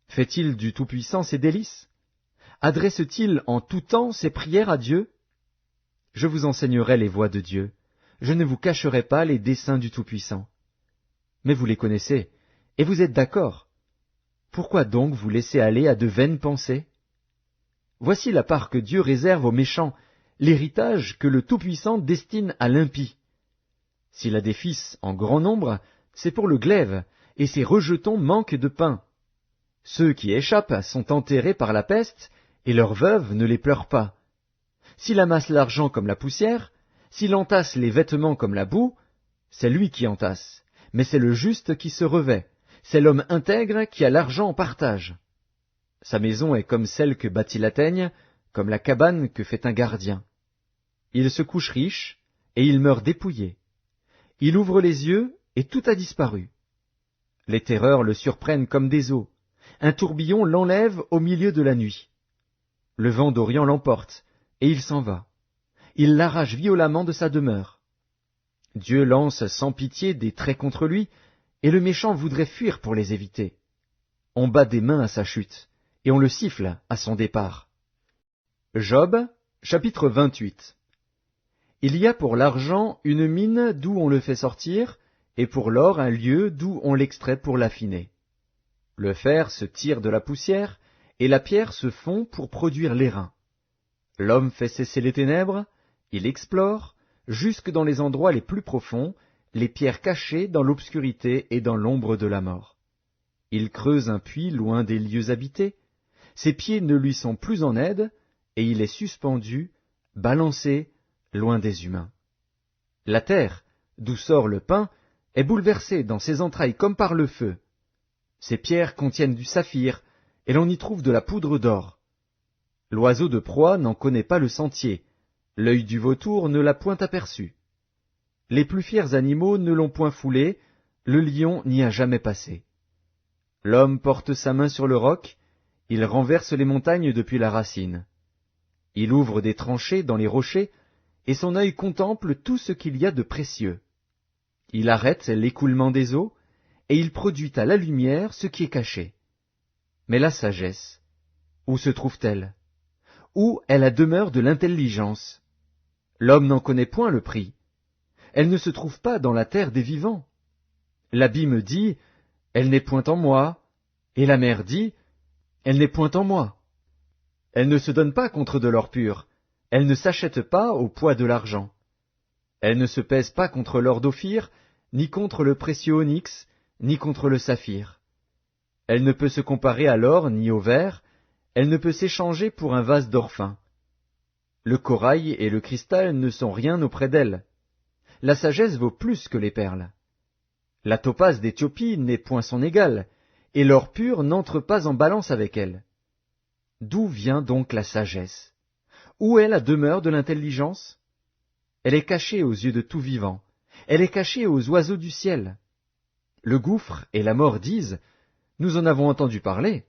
Fait-il du Tout-Puissant ses délices? Adresse-t-il en tout temps ses prières à Dieu? Je vous enseignerai les voies de Dieu. Je ne vous cacherai pas les desseins du Tout-Puissant. Mais vous les connaissez, et vous êtes d'accord. Pourquoi donc vous laissez aller à de vaines pensées? Voici la part que Dieu réserve aux méchants, l'héritage que le Tout-Puissant destine à l'impie. S'il a des fils en grand nombre, c'est pour le glaive, et ses rejetons manquent de pain. Ceux qui échappent sont enterrés par la peste, et leurs veuves ne les pleurent pas. S'il amasse l'argent comme la poussière, s'il entasse les vêtements comme la boue, c'est lui qui entasse, mais c'est le juste qui se revêt, c'est l'homme intègre qui a l'argent en partage. Sa maison est comme celle que bâtit la teigne, comme la cabane que fait un gardien. Il se couche riche, et il meurt dépouillé. Il ouvre les yeux, et tout a disparu. Les terreurs le surprennent comme des eaux. Un tourbillon l'enlève au milieu de la nuit. Le vent d'Orient l'emporte, et il s'en va. Il l'arrache violemment de sa demeure. Dieu lance sans pitié des traits contre lui, et le méchant voudrait fuir pour les éviter. On bat des mains à sa chute, et on le siffle à son départ. Job, chapitre 28. Il y a pour l'argent une mine d'où on le fait sortir, et pour l'or un lieu d'où on l'extrait pour l'affiner. Le fer se tire de la poussière, et la pierre se fond pour produire l'airain. L'homme fait cesser les ténèbres, il explore, jusque dans les endroits les plus profonds, les pierres cachées dans l'obscurité et dans l'ombre de la mort. Il creuse un puits loin des lieux habités, ses pieds ne lui sont plus en aide, et il est suspendu, balancé, loin des humains. La terre, d'où sort le pain, est bouleversée dans ses entrailles comme par le feu. Ces pierres contiennent du saphir, et l'on y trouve de la poudre d'or. L'oiseau de proie n'en connaît pas le sentier, l'œil du vautour ne l'a point aperçu. Les plus fiers animaux ne l'ont point foulé, le lion n'y a jamais passé. L'homme porte sa main sur le roc, il renverse les montagnes depuis la racine. Il ouvre des tranchées dans les rochers, et son œil contemple tout ce qu'il y a de précieux. Il arrête l'écoulement des eaux, et il produit à la lumière ce qui est caché. Mais la sagesse, où se trouve-t-elle? Où est la demeure de l'intelligence? L'homme n'en connaît point le prix. Elle ne se trouve pas dans la terre des vivants. L'abîme dit, elle n'est point en moi, et la mer dit, elle n'est point en moi. Elle ne se donne pas contre de l'or pur, elle ne s'achète pas au poids de l'argent. Elle ne se pèse pas contre l'or d'Ophir, ni contre le précieux onyx, ni contre le saphir. Elle ne peut se comparer à l'or ni au verre, elle ne peut s'échanger pour un vase d'or fin. Le corail et le cristal ne sont rien auprès d'elle. La sagesse vaut plus que les perles. La topaze d'Éthiopie n'est point son égale, et l'or pur n'entre pas en balance avec elle. D'où vient donc la sagesse? Où est la demeure de l'intelligence? Elle est cachée aux yeux de tout vivant, elle est cachée aux oiseaux du ciel. Le gouffre et la mort disent, nous en avons entendu parler.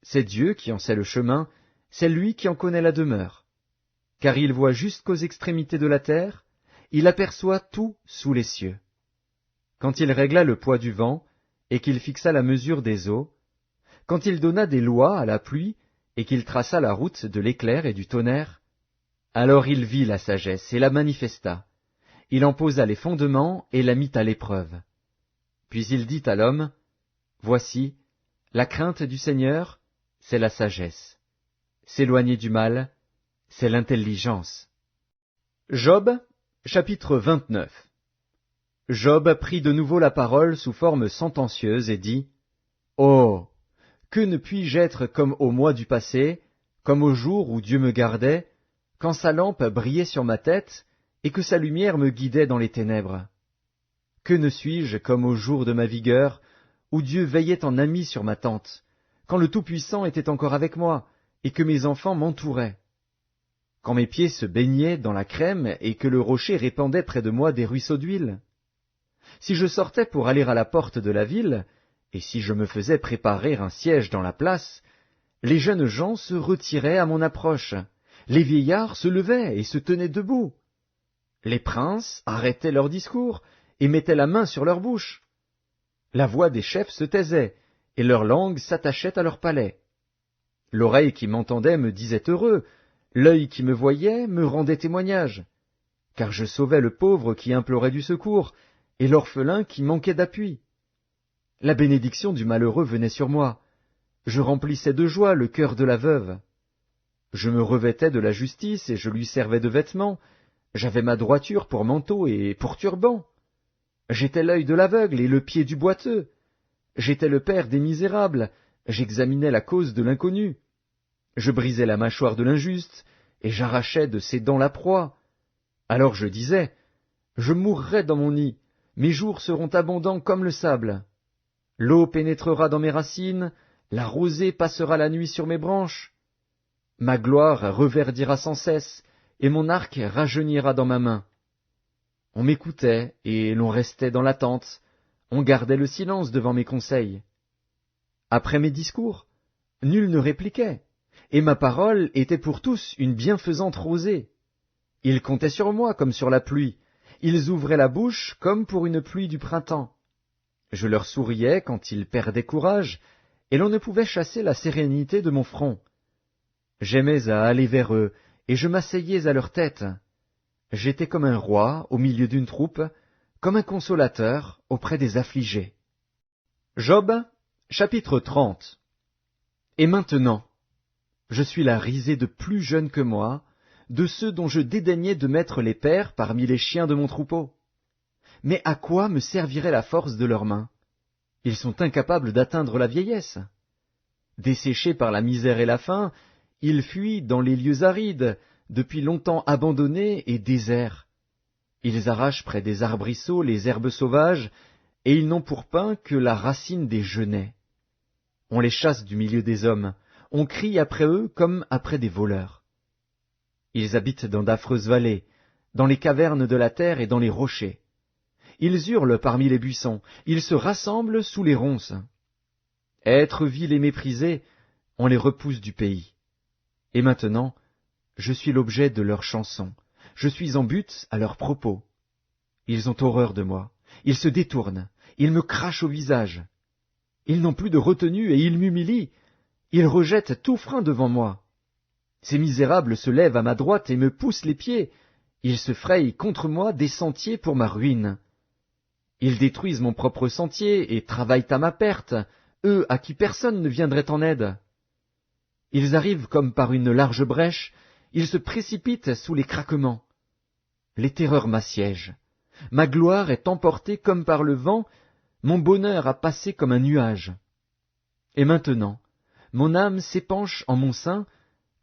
C'est Dieu qui en sait le chemin, c'est lui qui en connaît la demeure. Car il voit jusqu'aux extrémités de la terre, il aperçoit tout sous les cieux. Quand il régla le poids du vent, et qu'il fixa la mesure des eaux, quand il donna des lois à la pluie, et qu'il traça la route de l'éclair et du tonnerre, alors il vit la sagesse et la manifesta. Il en posa les fondements et la mit à l'épreuve. Puis il dit à l'homme, voici, la crainte du Seigneur, c'est la sagesse. S'éloigner du mal, c'est l'intelligence. Job, chapitre 29. Job prit de nouveau la parole sous forme sentencieuse et dit, oh, que ne puis-je être comme au mois du passé, comme au jour où Dieu me gardait, quand sa lampe brillait sur ma tête, et que sa lumière me guidait dans les ténèbres? Que ne suis-je comme au jour de ma vigueur, où Dieu veillait en ami sur ma tente, quand le Tout-Puissant était encore avec moi, et que mes enfants m'entouraient? Quand mes pieds se baignaient dans la crème, et que le rocher répandait près de moi des ruisseaux d'huile? Si je sortais pour aller à la porte de la ville, et si je me faisais préparer un siège dans la place, les jeunes gens se retiraient à mon approche, les vieillards se levaient et se tenaient debout. Les princes arrêtaient leur discours et mettaient la main sur leur bouche. La voix des chefs se taisait, et leur langue s'attachait à leur palais. L'oreille qui m'entendait me disait heureux, l'œil qui me voyait me rendait témoignage, car je sauvais le pauvre qui implorait du secours, et l'orphelin qui manquait d'appui. La bénédiction du malheureux venait sur moi. Je remplissais de joie le cœur de la veuve. Je me revêtais de la justice et je lui servais de vêtements. J'avais ma droiture pour manteau et pour turban. J'étais l'œil de l'aveugle et le pied du boiteux. J'étais le père des misérables. J'examinais la cause de l'inconnu. Je brisais la mâchoire de l'injuste et j'arrachais de ses dents la proie. Alors je disais, je mourrai dans mon nid, mes jours seront abondants comme le sable. L'eau pénétrera dans mes racines, la rosée passera la nuit sur mes branches. Ma gloire reverdira sans cesse, et mon arc rajeunira dans ma main. On m'écoutait, et l'on restait dans l'attente. On gardait le silence devant mes conseils. Après mes discours, nul ne répliquait, et ma parole était pour tous une bienfaisante rosée. Ils comptaient sur moi comme sur la pluie. Ils ouvraient la bouche comme pour une pluie du printemps. Je leur souriais quand ils perdaient courage, et l'on ne pouvait chasser la sérénité de mon front. J'aimais à aller vers eux, et je m'asseyais à leur tête. J'étais comme un roi au milieu d'une troupe, comme un consolateur auprès des affligés. Job, chapitre 30. Et maintenant, je suis la risée de plus jeunes que moi, de ceux dont je dédaignais de mettre les pères parmi les chiens de mon troupeau. Mais à quoi me servirait la force de leurs mains? Ils sont incapables d'atteindre la vieillesse. Desséchés par la misère et la faim, ils fuient dans les lieux arides, depuis longtemps abandonnés et déserts. Ils arrachent près des arbrisseaux les herbes sauvages, et ils n'ont pour pain que la racine des genêts. On les chasse du milieu des hommes, on crie après eux comme après des voleurs. Ils habitent dans d'affreuses vallées, dans les cavernes de la terre et dans les rochers. Ils hurlent parmi les buissons, ils se rassemblent sous les ronces. Êtres vils et méprisés, on les repousse du pays. Et maintenant, je suis l'objet de leurs chansons, je suis en butte à leurs propos. Ils ont horreur de moi, ils se détournent, ils me crachent au visage. Ils n'ont plus de retenue et ils m'humilient, ils rejettent tout frein devant moi. Ces misérables se lèvent à ma droite et me poussent les pieds, ils se frayent contre moi des sentiers pour ma ruine. Ils détruisent mon propre sentier et travaillent à ma perte, eux à qui personne ne viendrait en aide. Ils arrivent comme par une large brèche, ils se précipitent sous les craquements. Les terreurs m'assiègent. Ma gloire est emportée comme par le vent, mon bonheur a passé comme un nuage. Et maintenant, mon âme s'épanche en mon sein,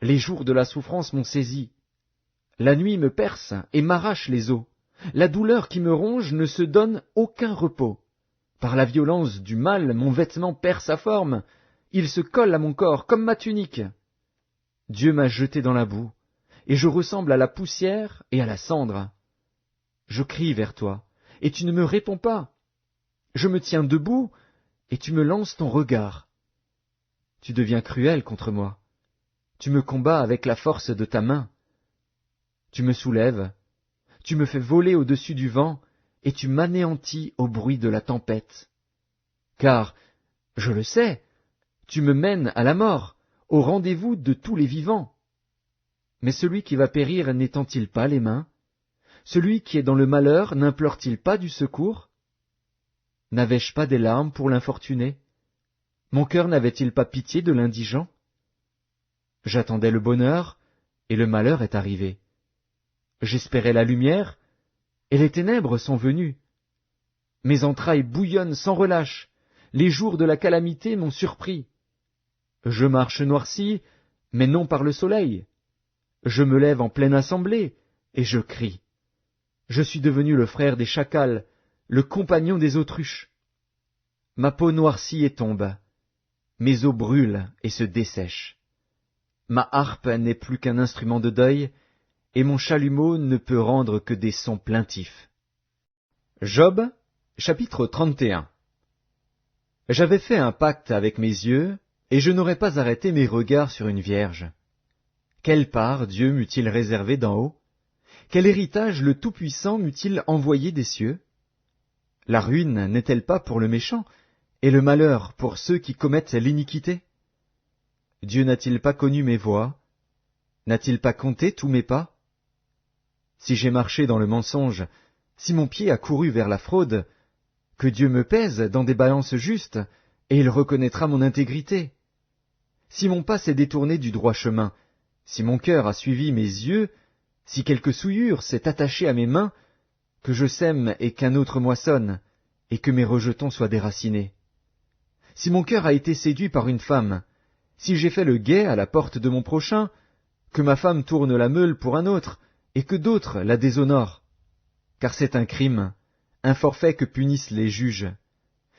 les jours de la souffrance m'ont saisi. La nuit me perce et m'arrache les os. La douleur qui me ronge ne se donne aucun repos. Par la violence du mal, mon vêtement perd sa forme. Il se colle à mon corps comme ma tunique. Dieu m'a jeté dans la boue, et je ressemble à la poussière et à la cendre. Je crie vers toi, et tu ne me réponds pas. Je me tiens debout, et tu me lances ton regard. Tu deviens cruel contre moi. Tu me combats avec la force de ta main. Tu me soulèves, tu me fais voler au-dessus du vent, et tu m'anéantis au bruit de la tempête. Car, je le sais, tu me mènes à la mort, au rendez-vous de tous les vivants. Mais celui qui va périr n'étend-il pas les mains? Celui qui est dans le malheur n'implore-t-il pas du secours? N'avais-je pas des larmes pour l'infortuné? Mon cœur n'avait-il pas pitié de l'indigent? J'attendais le bonheur, et le malheur est arrivé. J'espérais la lumière, et les ténèbres sont venues. Mes entrailles bouillonnent sans relâche, les jours de la calamité m'ont surpris. Je marche noirci, mais non par le soleil. Je me lève en pleine assemblée, et je crie. Je suis devenu le frère des chacals, le compagnon des autruches. Ma peau noircit et tombe, mes os brûlent et se dessèchent. Ma harpe n'est plus qu'un instrument de deuil, et mon chalumeau ne peut rendre que des sons plaintifs. Job, chapitre 31. J'avais fait un pacte avec mes yeux, et je n'aurais pas arrêté mes regards sur une vierge. Quelle part Dieu m'eût-il réservé d'en haut? Quel héritage le Tout-Puissant m'eût-il envoyé des cieux? La ruine n'est-elle pas pour le méchant, et le malheur pour ceux qui commettent l'iniquité? Dieu n'a-t-il pas connu mes voies? N'a-t-il pas compté tous mes pas? Si j'ai marché dans le mensonge, si mon pied a couru vers la fraude, que Dieu me pèse dans des balances justes, et il reconnaîtra mon intégrité. Si mon pas s'est détourné du droit chemin, si mon cœur a suivi mes yeux, si quelque souillure s'est attachée à mes mains, que je sème et qu'un autre moissonne, et que mes rejetons soient déracinés. Si mon cœur a été séduit par une femme, si j'ai fait le guet à la porte de mon prochain, que ma femme tourne la meule pour un autre, et que d'autres la déshonorent. Car c'est un crime, un forfait que punissent les juges.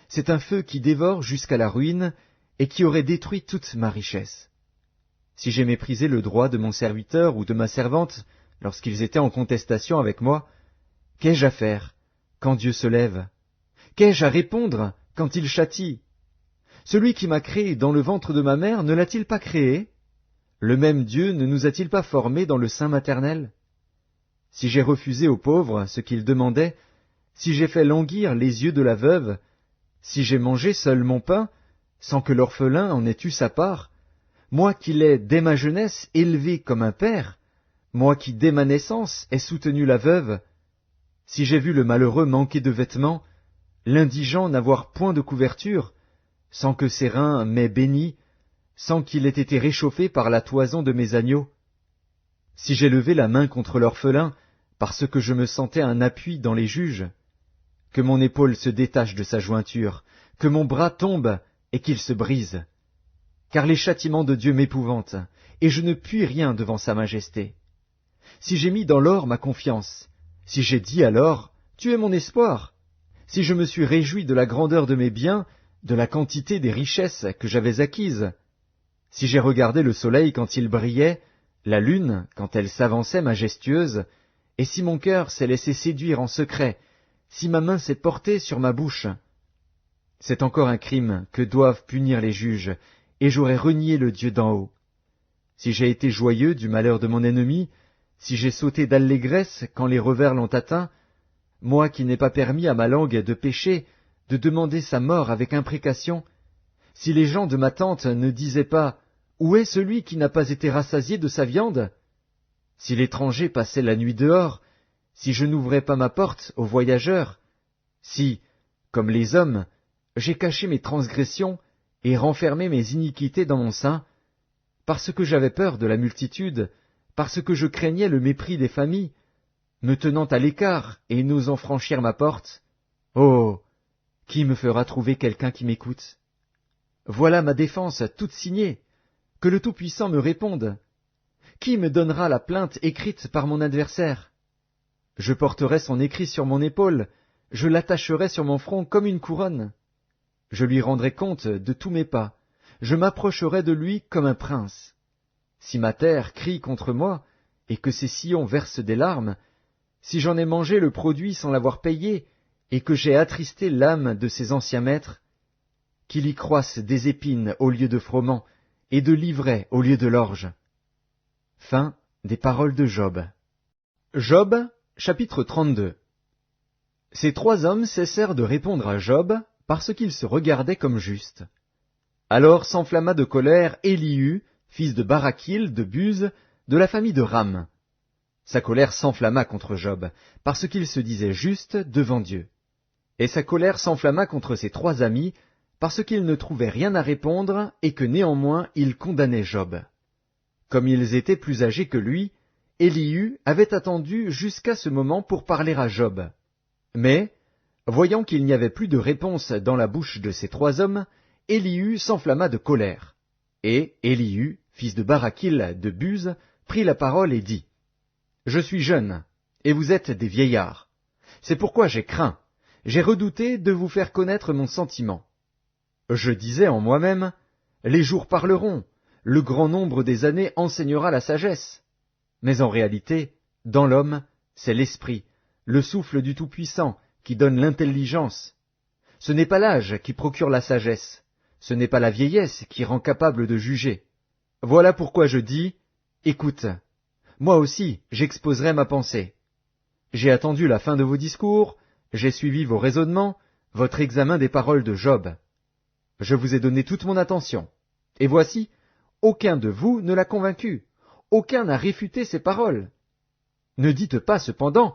C'est un feu qui dévore jusqu'à la ruine, et qui aurait détruit toute ma richesse. Si j'ai méprisé le droit de mon serviteur ou de ma servante, lorsqu'ils étaient en contestation avec moi, Qu'ai-je à faire quand Dieu se lève? Qu'ai-je à répondre quand il châtie? Celui qui m'a créé dans le ventre de ma mère ne l'a-t-il pas créé? Le même Dieu ne nous a-t-il pas formés dans le sein maternel? Si j'ai refusé aux pauvres ce qu'ils demandaient, si j'ai fait languir les yeux de la veuve, si j'ai mangé seul mon pain, sans que l'orphelin en ait eu sa part, moi qui l'ai dès ma jeunesse élevé comme un père, moi qui dès ma naissance ai soutenu la veuve, si j'ai vu le malheureux manquer de vêtements, l'indigent n'avoir point de couverture, sans que ses reins m'aient béni, sans qu'il ait été réchauffé par la toison de mes agneaux, si j'ai levé la main contre l'orphelin, parce que je me sentais un appui dans les juges, que mon épaule se détache de sa jointure, que mon bras tombe et qu'il se brise. Car les châtiments de Dieu m'épouvantent, et je ne puis rien devant sa majesté. Si j'ai mis dans l'or ma confiance, si j'ai dit alors, tu es mon espoir, si je me suis réjoui de la grandeur de mes biens, de la quantité des richesses que j'avais acquises, si j'ai regardé le soleil quand il brillait, la lune quand elle s'avançait majestueuse, et si mon cœur s'est laissé séduire en secret, si ma main s'est portée sur ma bouche, c'est encore un crime que doivent punir les juges, et j'aurais renié le Dieu d'en haut. Si j'ai été joyeux du malheur de mon ennemi, si j'ai sauté d'allégresse quand les revers l'ont atteint, moi qui n'ai pas permis à ma langue de pécher, de demander sa mort avec imprécation, si les gens de ma tente ne disaient pas « Où est celui qui n'a pas été rassasié de sa viande ?» Si l'étranger passait la nuit dehors, si je n'ouvrais pas ma porte aux voyageurs, si, comme les hommes, j'ai caché mes transgressions et renfermé mes iniquités dans mon sein, parce que j'avais peur de la multitude, parce que je craignais le mépris des familles, me tenant à l'écart et n'osant franchir ma porte, oh, qui me fera trouver quelqu'un qui m'écoute? Voilà ma défense toute signée, que le Tout-Puissant me réponde. Qui me donnera la plainte écrite par mon adversaire? Je porterai son écrit sur mon épaule, je l'attacherai sur mon front comme une couronne. Je lui rendrai compte de tous mes pas, je m'approcherai de lui comme un prince. Si ma terre crie contre moi, et que ses sillons versent des larmes, si j'en ai mangé le produit sans l'avoir payé, et que j'ai attristé l'âme de ses anciens maîtres, qu'il y croisse des épines au lieu de froment, et de l'ivraie au lieu de l'orge. Fin des paroles de Job. Job, chapitre 32. Ces trois hommes cessèrent de répondre à Job, parce qu'ils se regardaient comme justes. Alors s'enflamma de colère Élihu, fils de Barakil, de Buz, de la famille de Ram. Sa colère s'enflamma contre Job, parce qu'il se disait juste devant Dieu. Et sa colère s'enflamma contre ses trois amis, parce qu'ils ne trouvaient rien à répondre, et que néanmoins ils condamnaient Job. Comme ils étaient plus âgés que lui, Élihu avait attendu jusqu'à ce moment pour parler à Job. Mais, voyant qu'il n'y avait plus de réponse dans la bouche de ces trois hommes, Élihu s'enflamma de colère. Et Élihu, fils de Barakil de Buz, prit la parole et dit, « Je suis jeune, et vous êtes des vieillards. C'est pourquoi j'ai craint, j'ai redouté de vous faire connaître mon sentiment. Je disais en moi-même, les jours parleront, le grand nombre des années enseignera la sagesse. Mais en réalité, dans l'homme, c'est l'esprit, le souffle du Tout-Puissant, qui donne l'intelligence. Ce n'est pas l'âge qui procure la sagesse, ce n'est pas la vieillesse qui rend capable de juger. Voilà pourquoi je dis, écoute, moi aussi j'exposerai ma pensée. J'ai attendu la fin de vos discours, j'ai suivi vos raisonnements, votre examen des paroles de Job. Je vous ai donné toute mon attention, et voici, aucun de vous ne l'a convaincu, aucun n'a réfuté ses paroles. Ne dites pas cependant,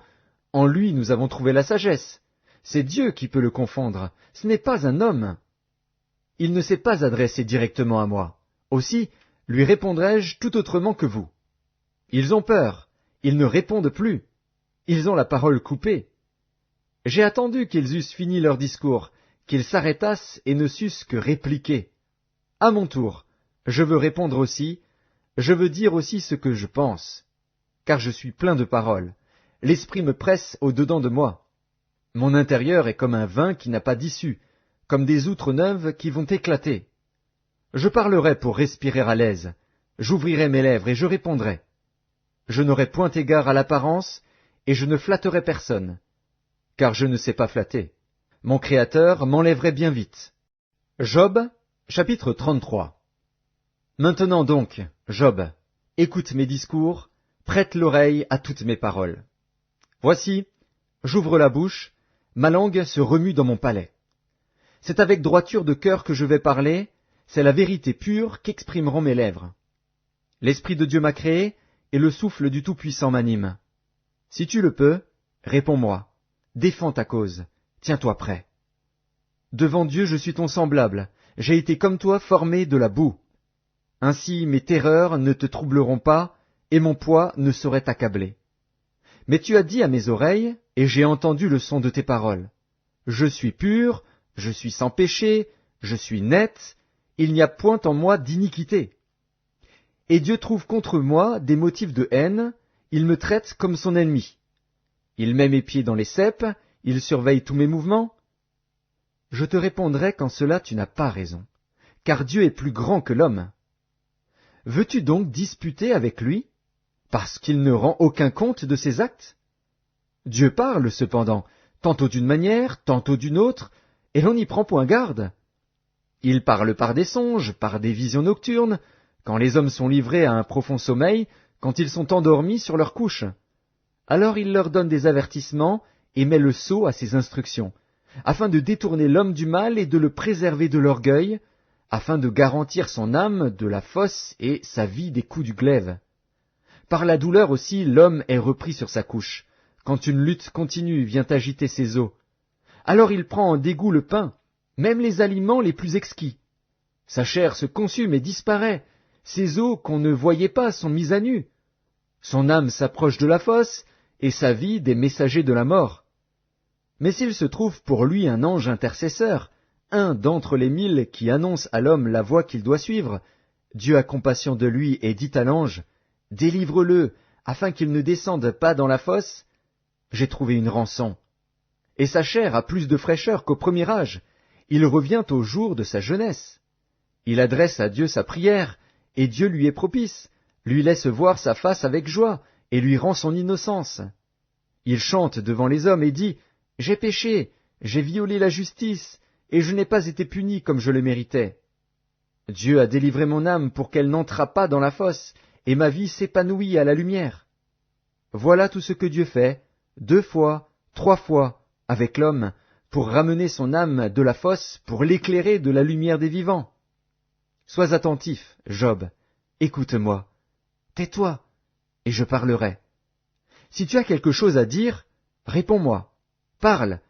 en lui nous avons trouvé la sagesse. C'est Dieu qui peut le confondre, ce n'est pas un homme. Il ne s'est pas adressé directement à moi, aussi lui répondrai-je tout autrement que vous. Ils ont peur, ils ne répondent plus, ils ont la parole coupée. J'ai attendu qu'ils eussent fini leur discours, qu'ils s'arrêtassent et ne sussent que répliquer. À mon tour, je veux répondre aussi, je veux dire aussi ce que je pense, car je suis plein de paroles, l'esprit me presse au-dedans de moi. Mon intérieur est comme un vin qui n'a pas d'issue, comme des outres neuves qui vont éclater. Je parlerai pour respirer à l'aise, j'ouvrirai mes lèvres et je répondrai. Je n'aurai point égard à l'apparence, et je ne flatterai personne, car je ne sais pas flatter. Mon Créateur m'enlèverait bien vite. Job, chapitre 33. Maintenant donc, Job, écoute mes discours, prête l'oreille à toutes mes paroles. Voici, j'ouvre la bouche, ma langue se remue dans mon palais. C'est avec droiture de cœur que je vais parler, c'est la vérité pure qu'exprimeront mes lèvres. L'Esprit de Dieu m'a créé, et le souffle du Tout-Puissant m'anime. Si tu le peux, réponds-moi, défends ta cause, tiens-toi prêt. Devant Dieu je suis ton semblable, j'ai été comme toi formé de la boue. Ainsi mes terreurs ne te troubleront pas, et mon poids ne saurait t'accabler. Mais tu as dit à mes oreilles, et j'ai entendu le son de tes paroles. Je suis pur, je suis sans péché, je suis net, il n'y a point en moi d'iniquité. Et Dieu trouve contre moi des motifs de haine, il me traite comme son ennemi. Il met mes pieds dans les ceps, il surveille tous mes mouvements. Je te répondrai qu'en cela tu n'as pas raison, car Dieu est plus grand que l'homme. Veux-tu donc disputer avec lui, parce qu'il ne rend aucun compte de ses actes? Dieu parle cependant, tantôt d'une manière, tantôt d'une autre, et l'on n'y prend point garde. Il parle par des songes, par des visions nocturnes, quand les hommes sont livrés à un profond sommeil, quand ils sont endormis sur leur couche. Alors il leur donne des avertissements et met le sceau à ses instructions, afin de détourner l'homme du mal et de le préserver de l'orgueil, afin de garantir son âme de la fosse et sa vie des coups du glaive. Par la douleur aussi l'homme est repris sur sa couche, quand une lutte continue vient agiter ses os. Alors il prend en dégoût le pain, même les aliments les plus exquis. Sa chair se consume et disparaît, ses os qu'on ne voyait pas sont mis à nu. Son âme s'approche de la fosse, et sa vie des messagers de la mort. Mais s'il se trouve pour lui un ange intercesseur, un d'entre les 1000 qui annonce à l'homme la voie qu'il doit suivre, Dieu a compassion de lui et dit à l'ange, « Délivre-le, afin qu'il ne descende pas dans la fosse. J'ai trouvé une rançon. » Et sa chair a plus de fraîcheur qu'au premier âge. Il revient au jour de sa jeunesse. Il adresse à Dieu sa prière, et Dieu lui est propice, lui laisse voir sa face avec joie, et lui rend son innocence. Il chante devant les hommes et dit, « J'ai péché, j'ai violé la justice, et je n'ai pas été puni comme je le méritais. Dieu a délivré mon âme pour qu'elle n'entrât pas dans la fosse, et ma vie s'épanouit à la lumière. » Voilà tout ce que Dieu fait, 2 fois, 3 fois, avec l'homme, pour ramener son âme de la fosse, pour l'éclairer de la lumière des vivants. Sois attentif, Job, écoute-moi, tais-toi, et je parlerai. Si tu as quelque chose à dire, réponds-moi, parle,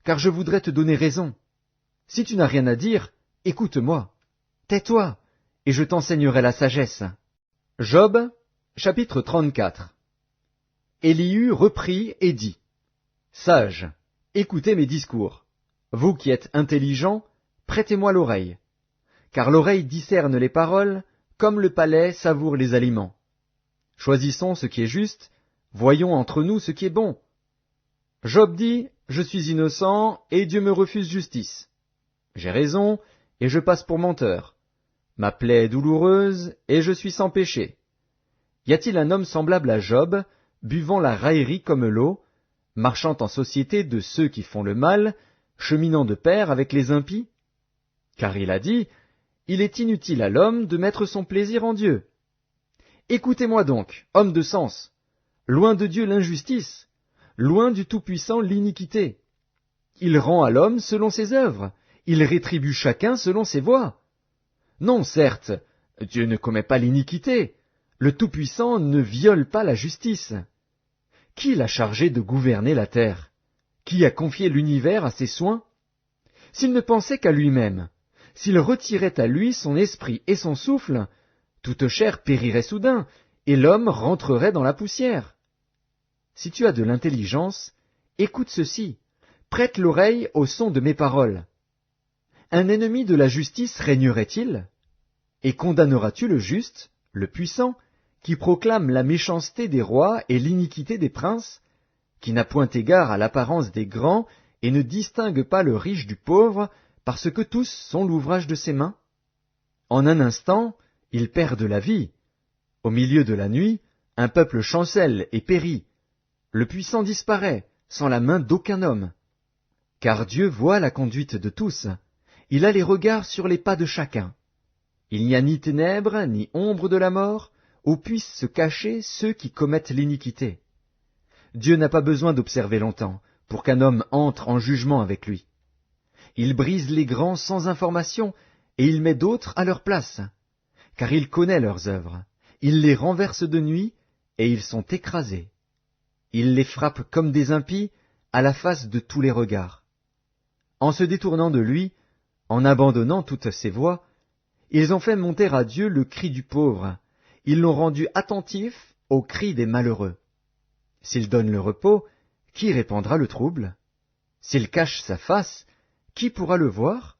car je voudrais te donner raison. Si tu n'as rien à dire, écoute-moi, tais-toi, et je t'enseignerai la sagesse. Job, chapitre 34. Élihu reprit et dit, « Sages, écoutez mes discours. Vous qui êtes intelligents, prêtez-moi l'oreille. Car l'oreille discerne les paroles, comme le palais savoure les aliments. Choisissons ce qui est juste, voyons entre nous ce qui est bon. Job dit, je suis innocent, et Dieu me refuse justice. J'ai raison, et je passe pour menteur. Ma plaie est douloureuse, et je suis sans péché. Y a-t-il un homme semblable à Job, buvant la raillerie comme l'eau, marchant en société de ceux qui font le mal, cheminant de pair avec les impies? Car il a dit, il est inutile à l'homme de mettre son plaisir en Dieu. Écoutez-moi donc, hommes de sens, loin de Dieu l'injustice, loin du Tout-Puissant l'iniquité. Il rend à l'homme selon ses œuvres, il rétribue chacun selon ses voies. Non, certes, Dieu ne commet pas l'iniquité, le Tout-Puissant ne viole pas la justice. Qui l'a chargé de gouverner la terre? Qui a confié l'univers à ses soins? S'il ne pensait qu'à lui-même, s'il retirait à lui son esprit et son souffle, toute chair périrait soudain, et l'homme rentrerait dans la poussière. Si tu as de l'intelligence, écoute ceci, prête l'oreille au son de mes paroles. Un ennemi de la justice régnerait-il? Et condamneras-tu le juste, le puissant, qui proclame la méchanceté des rois et l'iniquité des princes, qui n'a point égard à l'apparence des grands et ne distingue pas le riche du pauvre, parce que tous sont l'ouvrage de ses mains? En un instant, ils perdent la vie. Au milieu de la nuit, un peuple chancelle et périt. Le puissant disparaît, sans la main d'aucun homme. Car Dieu voit la conduite de tous, il a les regards sur les pas de chacun. Il n'y a ni ténèbres, ni ombre de la mort, où puissent se cacher ceux qui commettent l'iniquité. Dieu n'a pas besoin d'observer longtemps, pour qu'un homme entre en jugement avec lui. Il brise les grands sans information, et il met d'autres à leur place. Car il connaît leurs œuvres, il les renverse de nuit, et ils sont écrasés. Il les frappe comme des impies, à la face de tous les regards. En se détournant de lui, en abandonnant toutes ses voies, ils ont fait monter à Dieu le cri du pauvre, ils l'ont rendu attentif au cri des malheureux. S'il donne le repos, qui répandra le trouble? S'il cache sa face, qui pourra le voir?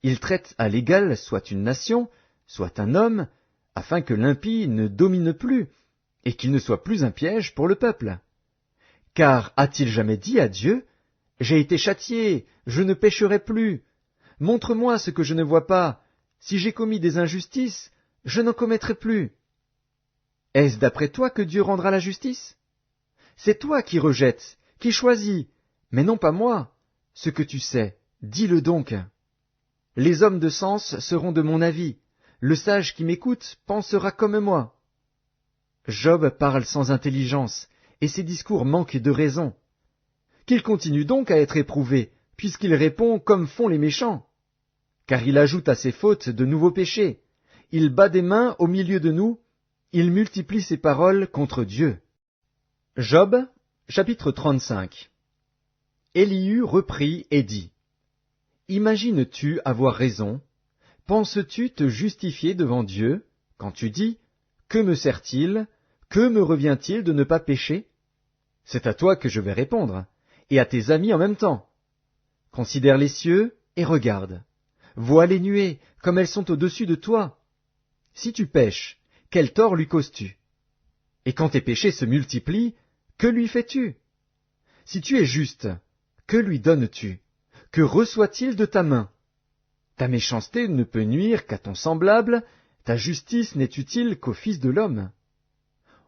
Il traite à l'égal soit une nation, soit un homme, afin que l'impie ne domine plus, et qu'il ne soit plus un piège pour le peuple. Car a-t-il jamais dit à Dieu, « J'ai été châtié, je ne pécherai plus. Montre-moi ce que je ne vois pas. Si j'ai commis des injustices, je n'en commettrai plus. » Est-ce d'après toi que Dieu rendra la justice? C'est toi qui rejettes, qui choisis, mais non pas moi. Ce que tu sais, dis-le donc. Les hommes de sens seront de mon avis. Le sage qui m'écoute pensera comme moi. Job parle sans intelligence, et ses discours manquent de raison. Qu'il continue donc à être éprouvé, puisqu'il répond comme font les méchants. Car il ajoute à ses fautes de nouveaux péchés. Il bat des mains au milieu de nous, il multiplie ses paroles contre Dieu. Job, chapitre 35. Élihu reprit et dit, « Imagines-tu avoir raison? Penses-tu te justifier devant Dieu, quand tu dis, « Que me sert-il? Que me revient-il de ne pas pécher ?» C'est à toi que je vais répondre, et à tes amis en même temps. Considère les cieux et regarde. Vois les nuées, comme elles sont au-dessus de toi. Si tu pèches, quel tort lui causes-tu? Et quand tes péchés se multiplient, que lui fais-tu? Si tu es juste, que lui donnes-tu? Que reçoit-il de ta main? Ta méchanceté ne peut nuire qu'à ton semblable, ta justice n'est utile qu'au Fils de l'homme.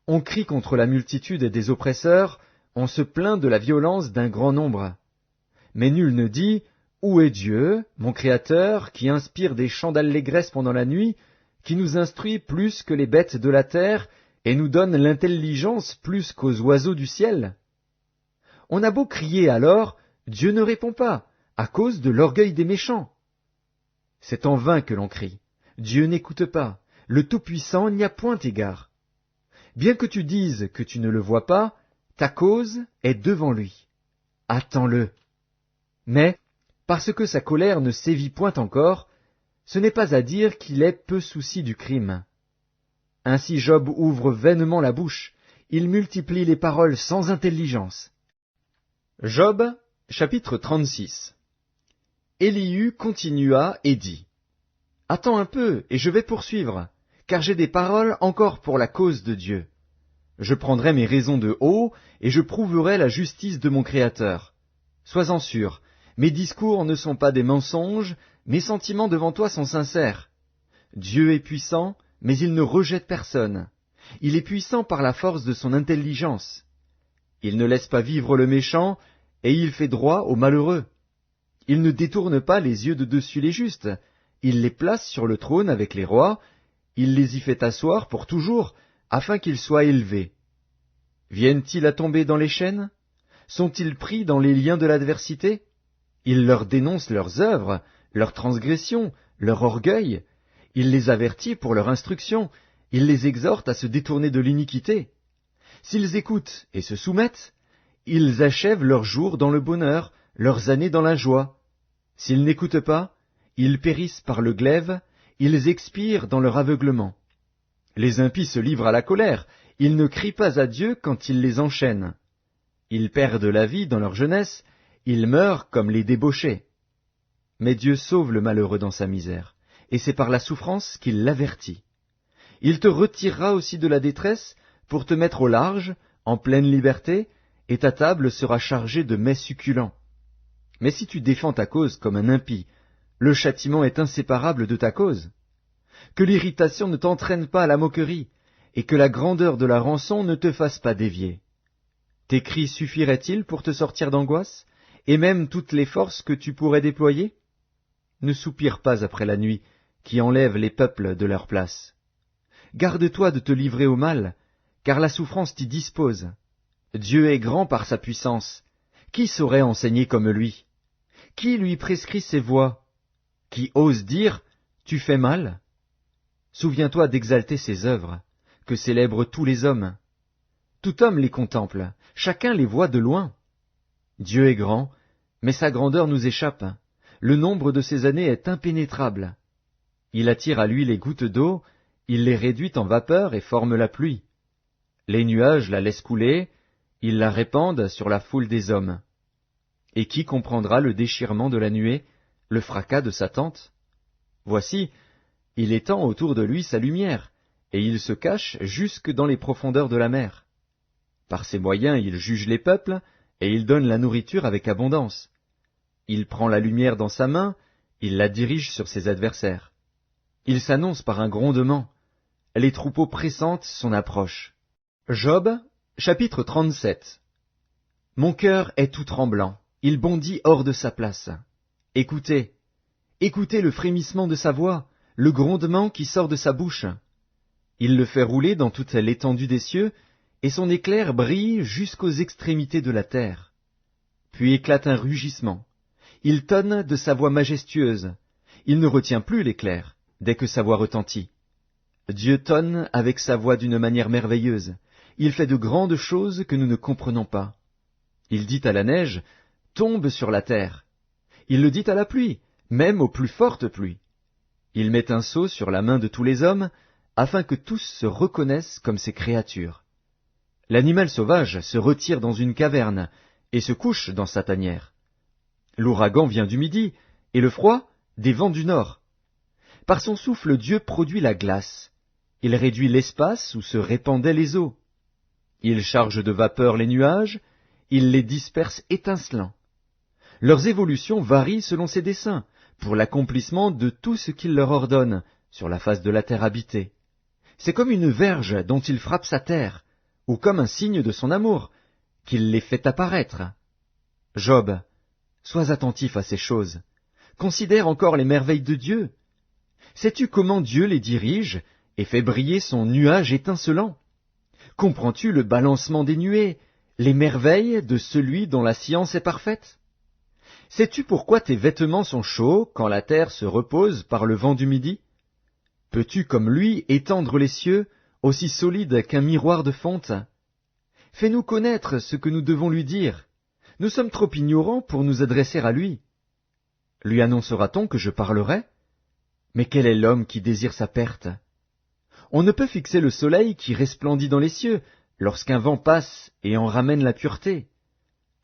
On crie contre la multitude des oppresseurs, on se plaint de la violence d'un grand nombre. Mais nul ne dit, « Où est Dieu, mon Créateur, qui inspire des chants d'allégresse pendant la nuit, qui nous instruit plus que les bêtes de la terre, et nous donne l'intelligence plus qu'aux oiseaux du ciel ?» On a beau crier alors, Dieu ne répond pas, à cause de l'orgueil des méchants. C'est en vain que l'on crie, Dieu n'écoute pas, le Tout-Puissant n'y a point égard. Bien que tu dises que tu ne le vois pas, ta cause est devant lui. Attends-le. Mais, parce que sa colère ne sévit point encore, ce n'est pas à dire qu'il ait peu souci du crime. Ainsi Job ouvre vainement la bouche, il multiplie les paroles sans intelligence. Job, chapitre 36. Élihu continua et dit, « Attends un peu, et je vais poursuivre, car j'ai des paroles encore pour la cause de Dieu. Je prendrai mes raisons de haut, et je prouverai la justice de mon Créateur. Sois-en sûr, mes discours ne sont pas des mensonges, mes sentiments devant toi sont sincères. Dieu est puissant, mais il ne rejette personne. Il est puissant par la force de son intelligence. Il ne laisse pas vivre le méchant, et il fait droit aux malheureux. Il ne détourne pas les yeux de dessus les justes, il les place sur le trône avec les rois, il les y fait asseoir pour toujours, afin qu'ils soient élevés. Viennent-ils à tomber dans les chaînes? Sont-ils pris dans les liens de l'adversité? Il leur dénonce leurs œuvres, leurs transgressions, leur orgueil, il les avertit pour leur instruction, il les exhorte à se détourner de l'iniquité. S'ils écoutent et se soumettent, ils achèvent leurs jours dans le bonheur, leurs années dans la joie. S'ils n'écoutent pas, ils périssent par le glaive, ils expirent dans leur aveuglement. Les impies se livrent à la colère, ils ne crient pas à Dieu quand il les enchaîne. Ils perdent la vie dans leur jeunesse, ils meurent comme les débauchés. Mais Dieu sauve le malheureux dans sa misère, et c'est par la souffrance qu'il l'avertit. Il te retirera aussi de la détresse pour te mettre au large, en pleine liberté, et ta table sera chargée de mets succulents. Mais si tu défends ta cause comme un impie, le châtiment est inséparable de ta cause. Que l'irritation ne t'entraîne pas à la moquerie, et que la grandeur de la rançon ne te fasse pas dévier. Tes cris suffiraient-ils pour te sortir d'angoisse, et même toutes les forces que tu pourrais déployer? Ne soupire pas après la nuit, qui enlève les peuples de leur place. Garde-toi de te livrer au mal, car la souffrance t'y dispose. Dieu est grand par sa puissance. Qui saurait enseigner comme lui? Qui lui prescrit ses voies? Qui ose dire « Tu fais mal » Souviens-toi d'exalter ses œuvres, que célèbrent tous les hommes. Tout homme les contemple, chacun les voit de loin. Dieu est grand, mais sa grandeur nous échappe. Le nombre de ses années est impénétrable. Il attire à lui les gouttes d'eau, il les réduit en vapeur et forme la pluie. Les nuages la laissent couler, ils la répandent sur la foule des hommes. Et qui comprendra le déchirement de la nuée, le fracas de sa tente? Voici, il étend autour de lui sa lumière, et il se cache jusque dans les profondeurs de la mer. Par ses moyens il juge les peuples, et il donne la nourriture avec abondance. Il prend la lumière dans sa main, il la dirige sur ses adversaires. Il s'annonce par un grondement. Les troupeaux pressentent son approche. Job, chapitre 37. Mon cœur est tout tremblant, il bondit hors de sa place. Écoutez, écoutez le frémissement de sa voix, le grondement qui sort de sa bouche. Il le fait rouler dans toute l'étendue des cieux, et son éclair brille jusqu'aux extrémités de la terre. Puis éclate un rugissement. Il tonne de sa voix majestueuse. Il ne retient plus l'éclair, dès que sa voix retentit. Dieu tonne avec sa voix d'une manière merveilleuse. Il fait de grandes choses que nous ne comprenons pas. Il dit à la neige, « Tombe sur la terre ». Il le dit à la pluie, même aux plus fortes pluies. Il met un sceau sur la main de tous les hommes, afin que tous se reconnaissent comme ses créatures. L'animal sauvage se retire dans une caverne et se couche dans sa tanière. L'ouragan vient du midi, et le froid des vents du nord. Par son souffle, Dieu produit la glace. Il réduit l'espace où se répandaient les eaux. Il charge de vapeur les nuages, il les disperse étincelants. Leurs évolutions varient selon ses desseins, pour l'accomplissement de tout ce qu'il leur ordonne, sur la face de la terre habitée. C'est comme une verge dont il frappe sa terre, ou comme un signe de son amour, qu'il les fait apparaître. Job, sois attentif à ces choses. Considère encore les merveilles de Dieu. Sais-tu comment Dieu les dirige et fait briller son nuage étincelant? Comprends-tu le balancement des nuées, les merveilles de celui dont la science est parfaite? Sais-tu pourquoi tes vêtements sont chauds quand la terre se repose par le vent du midi? Peux-tu comme lui étendre les cieux, aussi solides qu'un miroir de fonte? Fais-nous connaître ce que nous devons lui dire. Nous sommes trop ignorants pour nous adresser à lui. Lui annoncera-t-on que je parlerai? Mais quel est l'homme qui désire sa perte? On ne peut fixer le soleil qui resplendit dans les cieux, lorsqu'un vent passe et en ramène la pureté.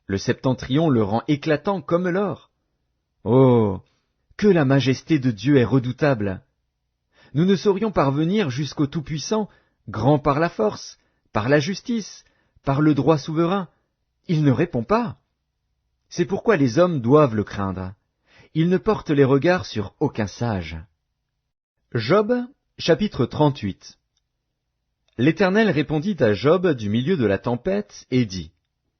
Le septentrion le rend éclatant comme l'or. Oh, que la majesté de Dieu est redoutable! Nous ne saurions parvenir jusqu'au Tout-Puissant, grand par la force, par la justice, par le droit souverain. Il ne répond pas. C'est pourquoi les hommes doivent le craindre. Il ne porte les regards sur aucun sage. Job, chapitre 38. L'Éternel répondit à Job du milieu de la tempête et dit,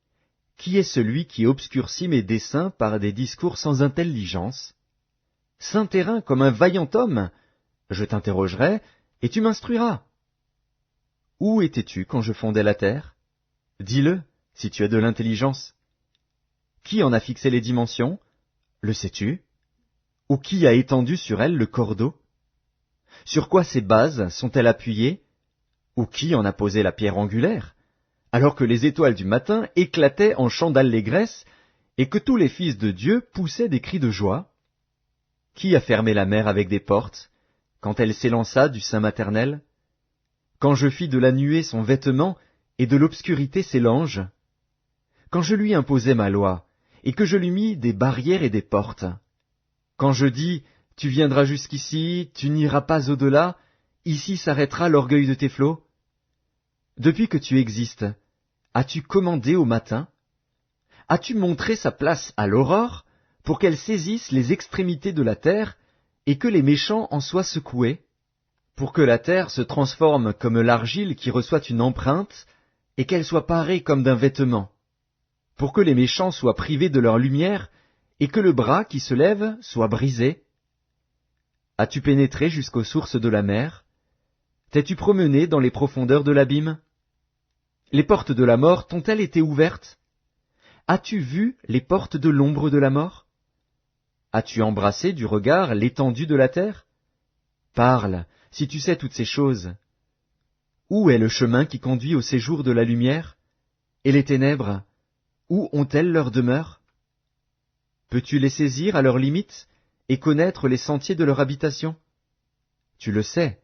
« Qui est celui qui obscurcit mes desseins par des discours sans intelligence? Saint terrain comme un vaillant homme, je t'interrogerai, et tu m'instruiras. Où étais-tu quand je fondais la terre? Dis-le, si tu as de l'intelligence. Qui en a fixé les dimensions? Le sais-tu? Ou qui a étendu sur elle le cordeau? Sur quoi ces bases sont-elles appuyées? Ou qui en a posé la pierre angulaire? Alors que les étoiles du matin éclataient en chants d'allégresse, et que tous les fils de Dieu poussaient des cris de joie? Qui a fermé la mer avec des portes, quand elle s'élança du sein maternel? Quand je fis de la nuée son vêtement, et de l'obscurité ses langes? Quand je lui imposai ma loi, et que je lui mis des barrières et des portes? Quand je dis, tu viendras jusqu'ici, tu n'iras pas au-delà, ici s'arrêtera l'orgueil de tes flots? Depuis que tu existes, as-tu commandé au matin? As-tu montré sa place à l'aurore, pour qu'elle saisisse les extrémités de la terre, et que les méchants en soient secoués? Pour que la terre se transforme comme l'argile qui reçoit une empreinte, et qu'elle soit parée comme d'un vêtement? pour que les méchants soient privés de leur lumière, et que le bras qui se lève soit brisé? As-tu pénétré jusqu'aux sources de la mer? T'es-tu promené dans les profondeurs de l'abîme? Les portes de la mort t'ont-elles été ouvertes? As-tu vu les portes de l'ombre de la mort? As-tu embrassé du regard l'étendue de la terre? Parle, si tu sais toutes ces choses. Où est le chemin qui conduit au séjour de la lumière? Et les ténèbres, où ont-elles leur demeure? Peux-tu les saisir à leurs limites et connaître les sentiers de leur habitation? Tu le sais,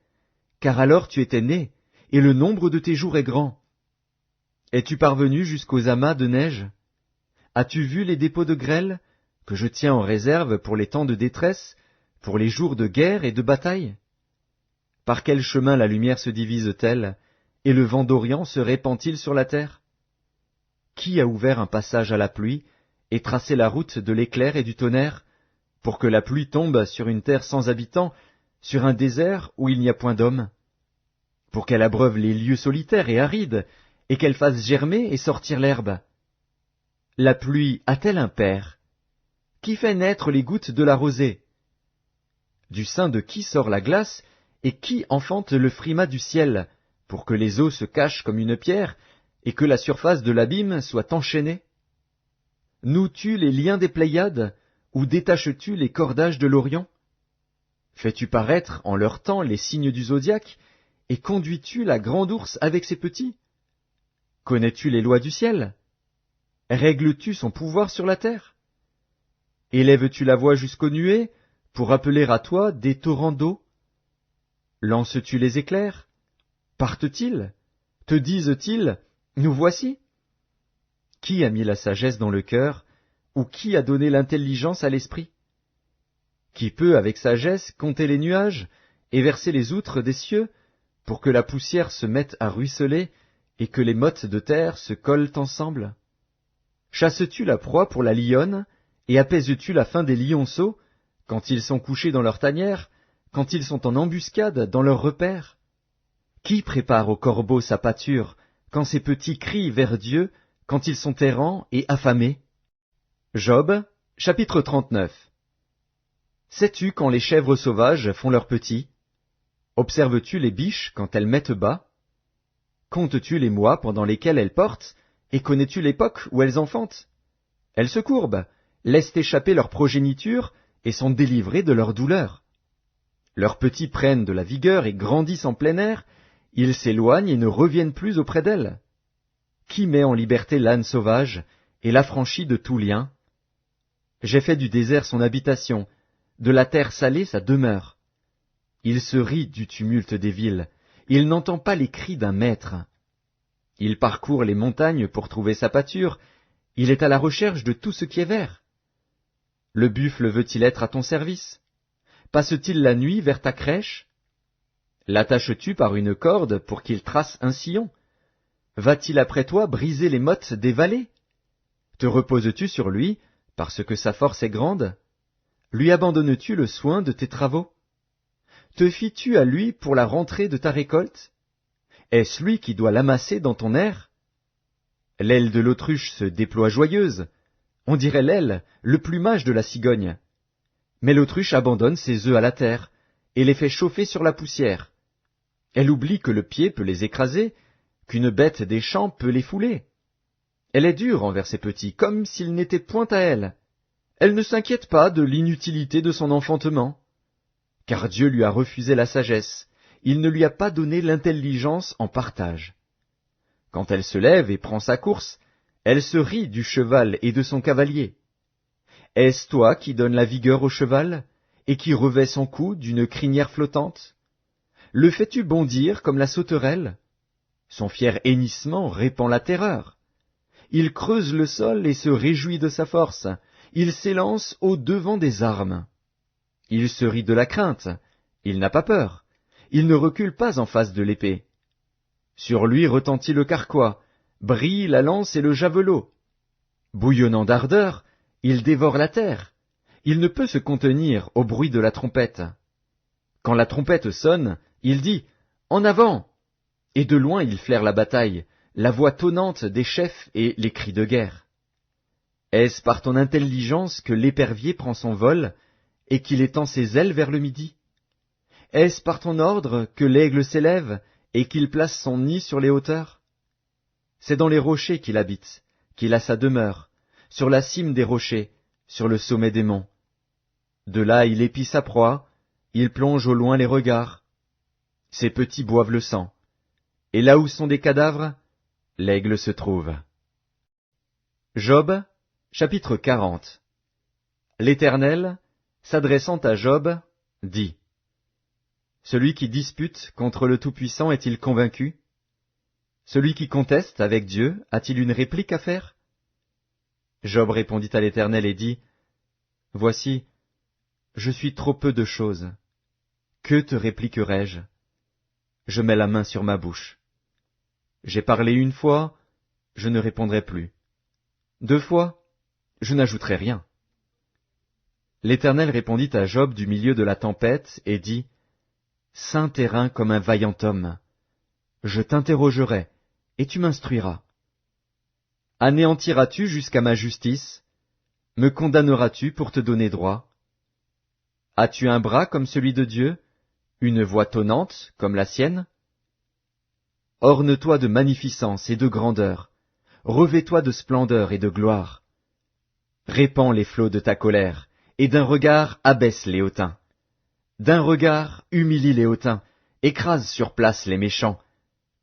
car alors tu étais né, et le nombre de tes jours est grand. Es-tu parvenu jusqu'aux amas de neige? As-tu vu les dépôts de grêle, que je tiens en réserve pour les temps de détresse, pour les jours de guerre et de bataille? Par quel chemin la lumière se divise-t-elle, et le vent d'Orient se répand-il sur la terre? Qui a ouvert un passage à la pluie, et tracé la route de l'éclair et du tonnerre, pour que la pluie tombe sur une terre sans habitants, sur un désert où il n'y a point d'homme? Pour qu'elle abreuve les lieux solitaires et arides, et qu'elle fasse germer et sortir l'herbe? La pluie a-t-elle un père? Qui fait naître les gouttes de la rosée? Du sein de qui sort la glace, et qui enfante le frimas du ciel, pour que les eaux se cachent comme une pierre, et que la surface de l'abîme soit enchaînée? Noues-tu les liens des Pléiades, ou détaches-tu les cordages de l'Orient? Fais-tu paraître en leur temps les signes du zodiaque, et conduis-tu la grande ours avec ses petits? Connais-tu les lois du ciel? Règles-tu son pouvoir sur la terre? Élèves-tu la voix jusqu'aux nuées, pour appeler à toi des torrents d'eau? Lances-tu les éclairs? Partent-ils? Te disent-ils, nous voici? Qui a mis la sagesse dans le cœur, ou qui a donné l'intelligence à l'esprit? Qui peut avec sagesse compter les nuages, et verser les outres des cieux, pour que la poussière se mette à ruisseler, et que les mottes de terre se collent ensemble? Chasses-tu la proie pour la lionne, et apaises-tu la faim des lionceaux, quand ils sont couchés dans leur tanière, quand ils sont en embuscade dans leur repère? Qui prépare au corbeau sa pâture, quand ses petits crient vers Dieu, quand ils sont errants et affamés? Job, chapitre 39. Sais-tu quand les chèvres sauvages font leurs petits? Observes-tu les biches quand elles mettent bas? Comptes-tu les mois pendant lesquels elles portent, et connais-tu l'époque où elles enfantent? Elles se courbent, laissent échapper leur progéniture, et sont délivrées de leur douleur. Leurs petits prennent de la vigueur et grandissent en plein air, ils s'éloignent et ne reviennent plus auprès d'elles. Qui met en liberté l'âne sauvage, et l'affranchit de tout lien? J'ai fait du désert son habitation, de la terre salée sa demeure. Il se rit du tumulte des villes, il n'entend pas les cris d'un maître. Il parcourt les montagnes pour trouver sa pâture, il est à la recherche de tout ce qui est vert. Le buffle veut-il être à ton service? Passe-t-il la nuit vers ta crèche? L'attaches-tu par une corde pour qu'il trace un sillon? Va-t-il après toi briser les mottes des vallées? Te reposes-tu sur lui, parce que sa force est grande? Lui abandonnes-tu le soin de tes travaux? Te fies-tu à lui pour la rentrée de ta récolte? Est-ce lui qui doit l'amasser dans ton air? L'aile de l'autruche se déploie joyeuse, on dirait l'aile, le plumage de la cigogne. Mais l'autruche abandonne ses œufs à la terre, et les fait chauffer sur la poussière. Elle oublie que le pied peut les écraser, qu'une bête des champs peut les fouler. Elle est dure envers ses petits, comme s'ils n'étaient point à elle. Elle ne s'inquiète pas de l'inutilité de son enfantement. Car Dieu lui a refusé la sagesse, il ne lui a pas donné l'intelligence en partage. Quand elle se lève et prend sa course, elle se rit du cheval et de son cavalier. Est-ce toi qui donnes la vigueur au cheval, et qui revêt son cou d'une crinière flottante? Le fais-tu bondir comme la sauterelle? Son fier hennissement répand la terreur. Il creuse le sol et se réjouit de sa force, il s'élance au-devant des armes. Il se rit de la crainte, il n'a pas peur, il ne recule pas en face de l'épée. Sur lui retentit le carquois, brille la lance et le javelot. Bouillonnant d'ardeur, il dévore la terre, il ne peut se contenir au bruit de la trompette. Quand la trompette sonne, il dit « En avant !» Et de loin il flaire la bataille, la voix tonnante des chefs et les cris de guerre. Est-ce par ton intelligence que l'épervier prend son vol et qu'il étend ses ailes vers le midi? Est-ce par ton ordre que l'aigle s'élève et qu'il place son nid sur les hauteurs? C'est dans les rochers qu'il habite, qu'il a sa demeure, sur la cime des rochers, sur le sommet des monts. De là il épie sa proie, il plonge au loin les regards. Ses petits boivent le sang, et là où sont des cadavres, l'aigle se trouve. Job, chapitre 40. L'Éternel, s'adressant à Job, dit: Celui qui dispute contre le Tout-Puissant est-il convaincu? Celui qui conteste avec Dieu a-t-il une réplique à faire? Job répondit à l'Éternel et dit: Voici, je suis trop peu de choses. Que te répliquerai-je? Je mets la main sur ma bouche. J'ai parlé une fois, je ne répondrai plus. 2 fois, je n'ajouterai rien. L'Éternel répondit à Job du milieu de la tempête et dit: Saint terrain comme un vaillant homme. Je t'interrogerai, et tu m'instruiras. Anéantiras-tu jusqu'à ma justice? Me condamneras-tu pour te donner droit? As-tu un bras comme celui de Dieu, une voix tonnante comme la sienne? Orne-toi de magnificence et de grandeur, revêt-toi de splendeur et de gloire. Répands les flots de ta colère, et d'un regard abaisse les hautains. D'un regard humilie les hautains, écrase sur place les méchants.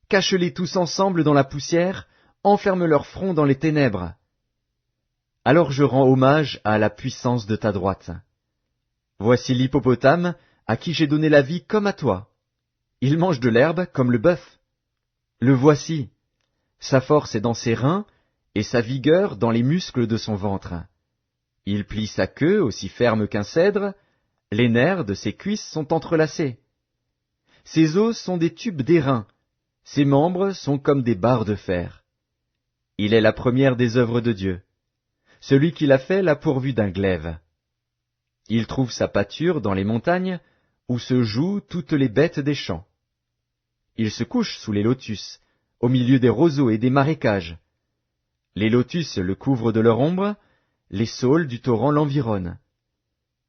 Cache-les tous ensemble dans la poussière, enferme leur front dans les ténèbres. Alors je rends hommage à la puissance de ta droite. Voici l'hippopotame, à qui j'ai donné la vie comme à toi. Il mange de l'herbe comme le bœuf. Le voici. Sa force est dans ses reins, et sa vigueur dans les muscles de son ventre. Il plie sa queue aussi ferme qu'un cèdre, les nerfs de ses cuisses sont entrelacés. Ses os sont des tubes d'airain, ses membres sont comme des barres de fer. Il est la première des œuvres de Dieu. Celui qui l'a fait l'a pourvu d'un glaive. Il trouve sa pâture dans les montagnes, où se jouent toutes les bêtes des champs. Il se couche sous les lotus, au milieu des roseaux et des marécages. Les lotus le couvrent de leur ombre, les saules du torrent l'environnent.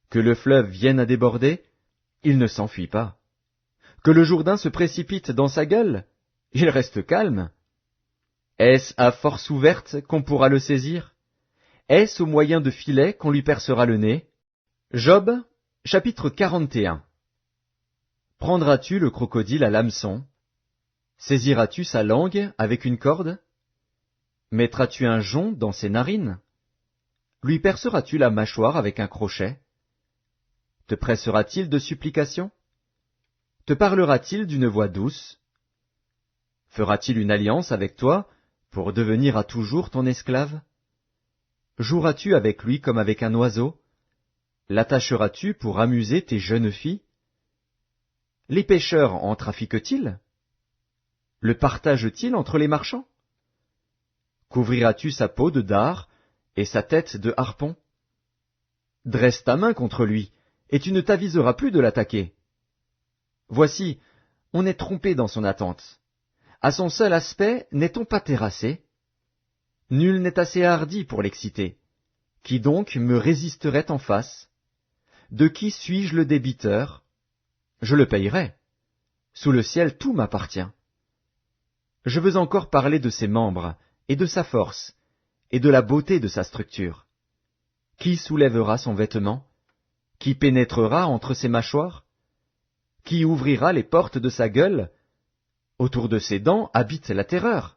Que le fleuve vienne à déborder, il ne s'enfuit pas. Que le Jourdain se précipite dans sa gueule, il reste calme. Est-ce à force ouverte qu'on pourra le saisir? Est-ce au moyen de filets qu'on lui percera le nez? Job, chapitre 41. Prendras-tu le crocodile à l'hameçon? Saisiras-tu sa langue avec une corde? Mettras-tu un jonc dans ses narines? Lui perceras-tu la mâchoire avec un crochet? Te pressera-t-il de supplications? Te parlera-t-il d'une voix douce? Fera-t-il une alliance avec toi pour devenir à toujours ton esclave? Joueras-tu avec lui comme avec un oiseau? L'attacheras-tu pour amuser tes jeunes filles? Les pêcheurs en trafiquent-ils? Le partagent-ils entre les marchands? Couvriras-tu sa peau de dard et sa tête de harpon? Dresse ta main contre lui, et tu ne t'aviseras plus de l'attaquer. Voici, on est trompé dans son attente. À son seul aspect, n'est-on pas terrassé? Nul n'est assez hardi pour l'exciter. Qui donc me résisterait en face? De qui suis-je le débiteur? Je le payerai. Sous le ciel tout m'appartient. Je veux encore parler de ses membres, et de sa force, et de la beauté de sa structure. Qui soulèvera son vêtement? Qui pénétrera entre ses mâchoires? Qui ouvrira les portes de sa gueule? Autour de ses dents habite la terreur.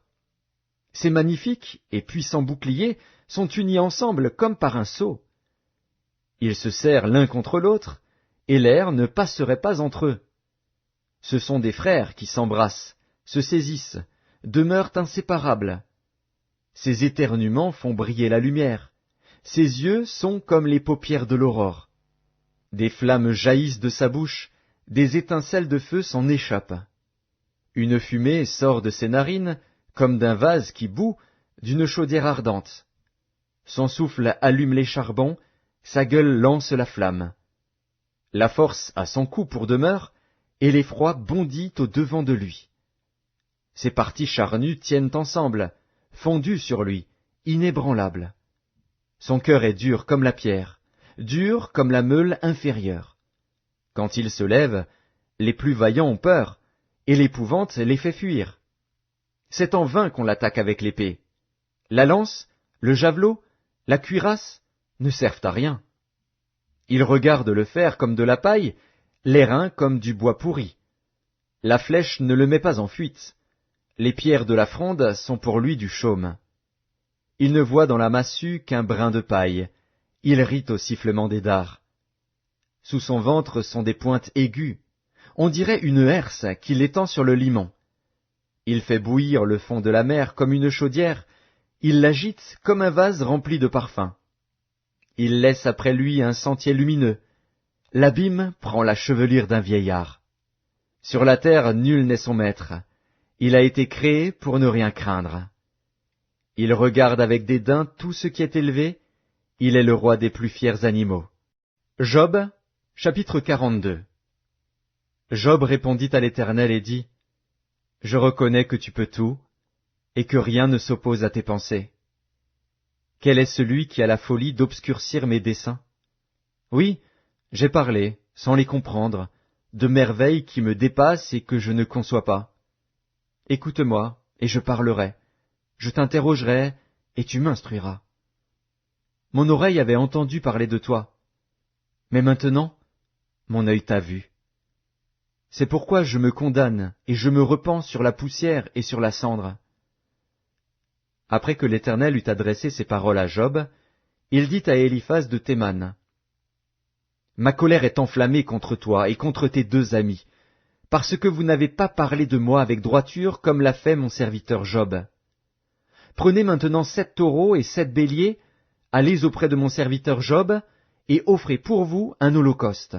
Ses magnifiques et puissants boucliers sont unis ensemble comme par un sceau. Ils se serrent l'un contre l'autre, et l'air ne passerait pas entre eux. Ce sont des frères qui s'embrassent, se saisissent, demeurent inséparables. Ses éternuements font briller la lumière. Ses yeux sont comme les paupières de l'aurore. Des flammes jaillissent de sa bouche, des étincelles de feu s'en échappent. Une fumée sort de ses narines, comme d'un vase qui bout, d'une chaudière ardente. Son souffle allume les charbons, sa gueule lance la flamme. La force a son cou pour demeure, et l'effroi bondit au-devant de lui. Ses parties charnues tiennent ensemble, fondues sur lui, inébranlables. Son cœur est dur comme la pierre, dur comme la meule inférieure. Quand il se lève, les plus vaillants ont peur, et l'épouvante les fait fuir. C'est en vain qu'on l'attaque avec l'épée. La lance, le javelot, la cuirasse ne servent à rien. Il regarde le fer comme de la paille, l'airain comme du bois pourri. La flèche ne le met pas en fuite. Les pierres de la fronde sont pour lui du chaume. Il ne voit dans la massue qu'un brin de paille. Il rit au sifflement des dards. Sous son ventre sont des pointes aiguës. On dirait une herse qu'il étend sur le limon. Il fait bouillir le fond de la mer comme une chaudière. Il l'agite comme un vase rempli de parfums. Il laisse après lui un sentier lumineux. L'abîme prend la chevelure d'un vieillard. Sur la terre, nul n'est son maître. Il a été créé pour ne rien craindre. Il regarde avec dédain tout ce qui est élevé. Il est le roi des plus fiers animaux. Job, chapitre 42. Job répondit à l'Éternel et dit, « Je reconnais que tu peux tout, et que rien ne s'oppose à tes pensées. Quel est celui qui a la folie d'obscurcir mes desseins? Oui, j'ai parlé, sans les comprendre, de merveilles qui me dépassent et que je ne conçois pas. Écoute-moi, et je parlerai. Je t'interrogerai, et tu m'instruiras. Mon oreille avait entendu parler de toi, mais maintenant, mon œil t'a vu. C'est pourquoi je me condamne, et je me repens sur la poussière et sur la cendre. » Après que l'Éternel eut adressé ces paroles à Job, il dit à Éliphaz de Théman, « Ma colère est enflammée contre toi et contre tes deux amis, parce que vous n'avez pas parlé de moi avec droiture comme l'a fait mon serviteur Job. Prenez maintenant 7 taureaux et 7 béliers, allez auprès de mon serviteur Job, et offrez pour vous un holocauste.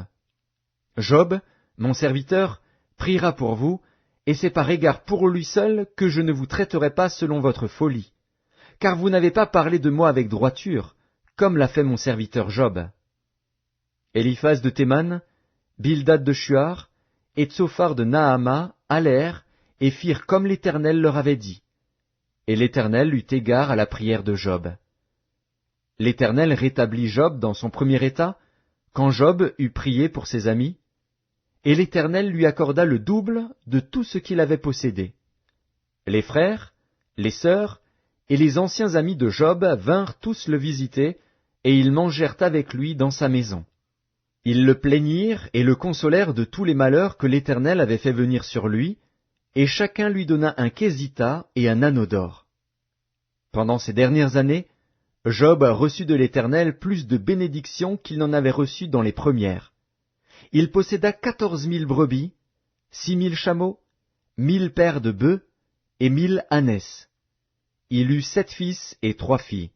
Job, mon serviteur, priera pour vous, et c'est par égard pour lui seul que je ne vous traiterai pas selon votre folie, car vous n'avez pas parlé de moi avec droiture, comme l'a fait mon serviteur Job. » Éliphaz de Théman, Bildad de Shuar, et Tsophar de Naama allèrent et firent comme l'Éternel leur avait dit. Et l'Éternel eut égard à la prière de Job. L'Éternel rétablit Job dans son premier état, quand Job eut prié pour ses amis, et l'Éternel lui accorda le double de tout ce qu'il avait possédé. Les frères, les sœurs et les anciens amis de Job vinrent tous le visiter, et ils mangèrent avec lui dans sa maison. Ils le plaignirent et le consolèrent de tous les malheurs que l'Éternel avait fait venir sur lui, et chacun lui donna un quesita et un anneau d'or. Pendant ces dernières années, Job reçut de l'Éternel plus de bénédictions qu'il n'en avait reçues dans les premières. Il posséda 14 000 brebis, 6 000 chameaux, 1 000 paires de bœufs et 1 000 ânesses. Il eut 7 fils et 3 filles.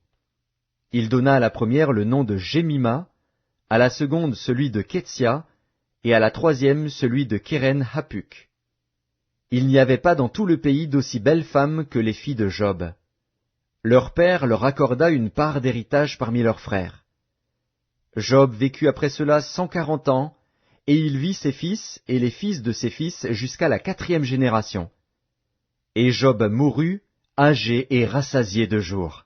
Il donna à la première le nom de Jémima, à la seconde celui de Ketsia, et à la troisième celui de Kéren Hapuk. Il n'y avait pas dans tout le pays d'aussi belles femmes que les filles de Job. Leur père leur accorda une part d'héritage parmi leurs frères. Job vécut après cela 140 ans, et il vit ses fils et les fils de ses fils jusqu'à la 4e génération. Et Job mourut, âgé et rassasié de jours.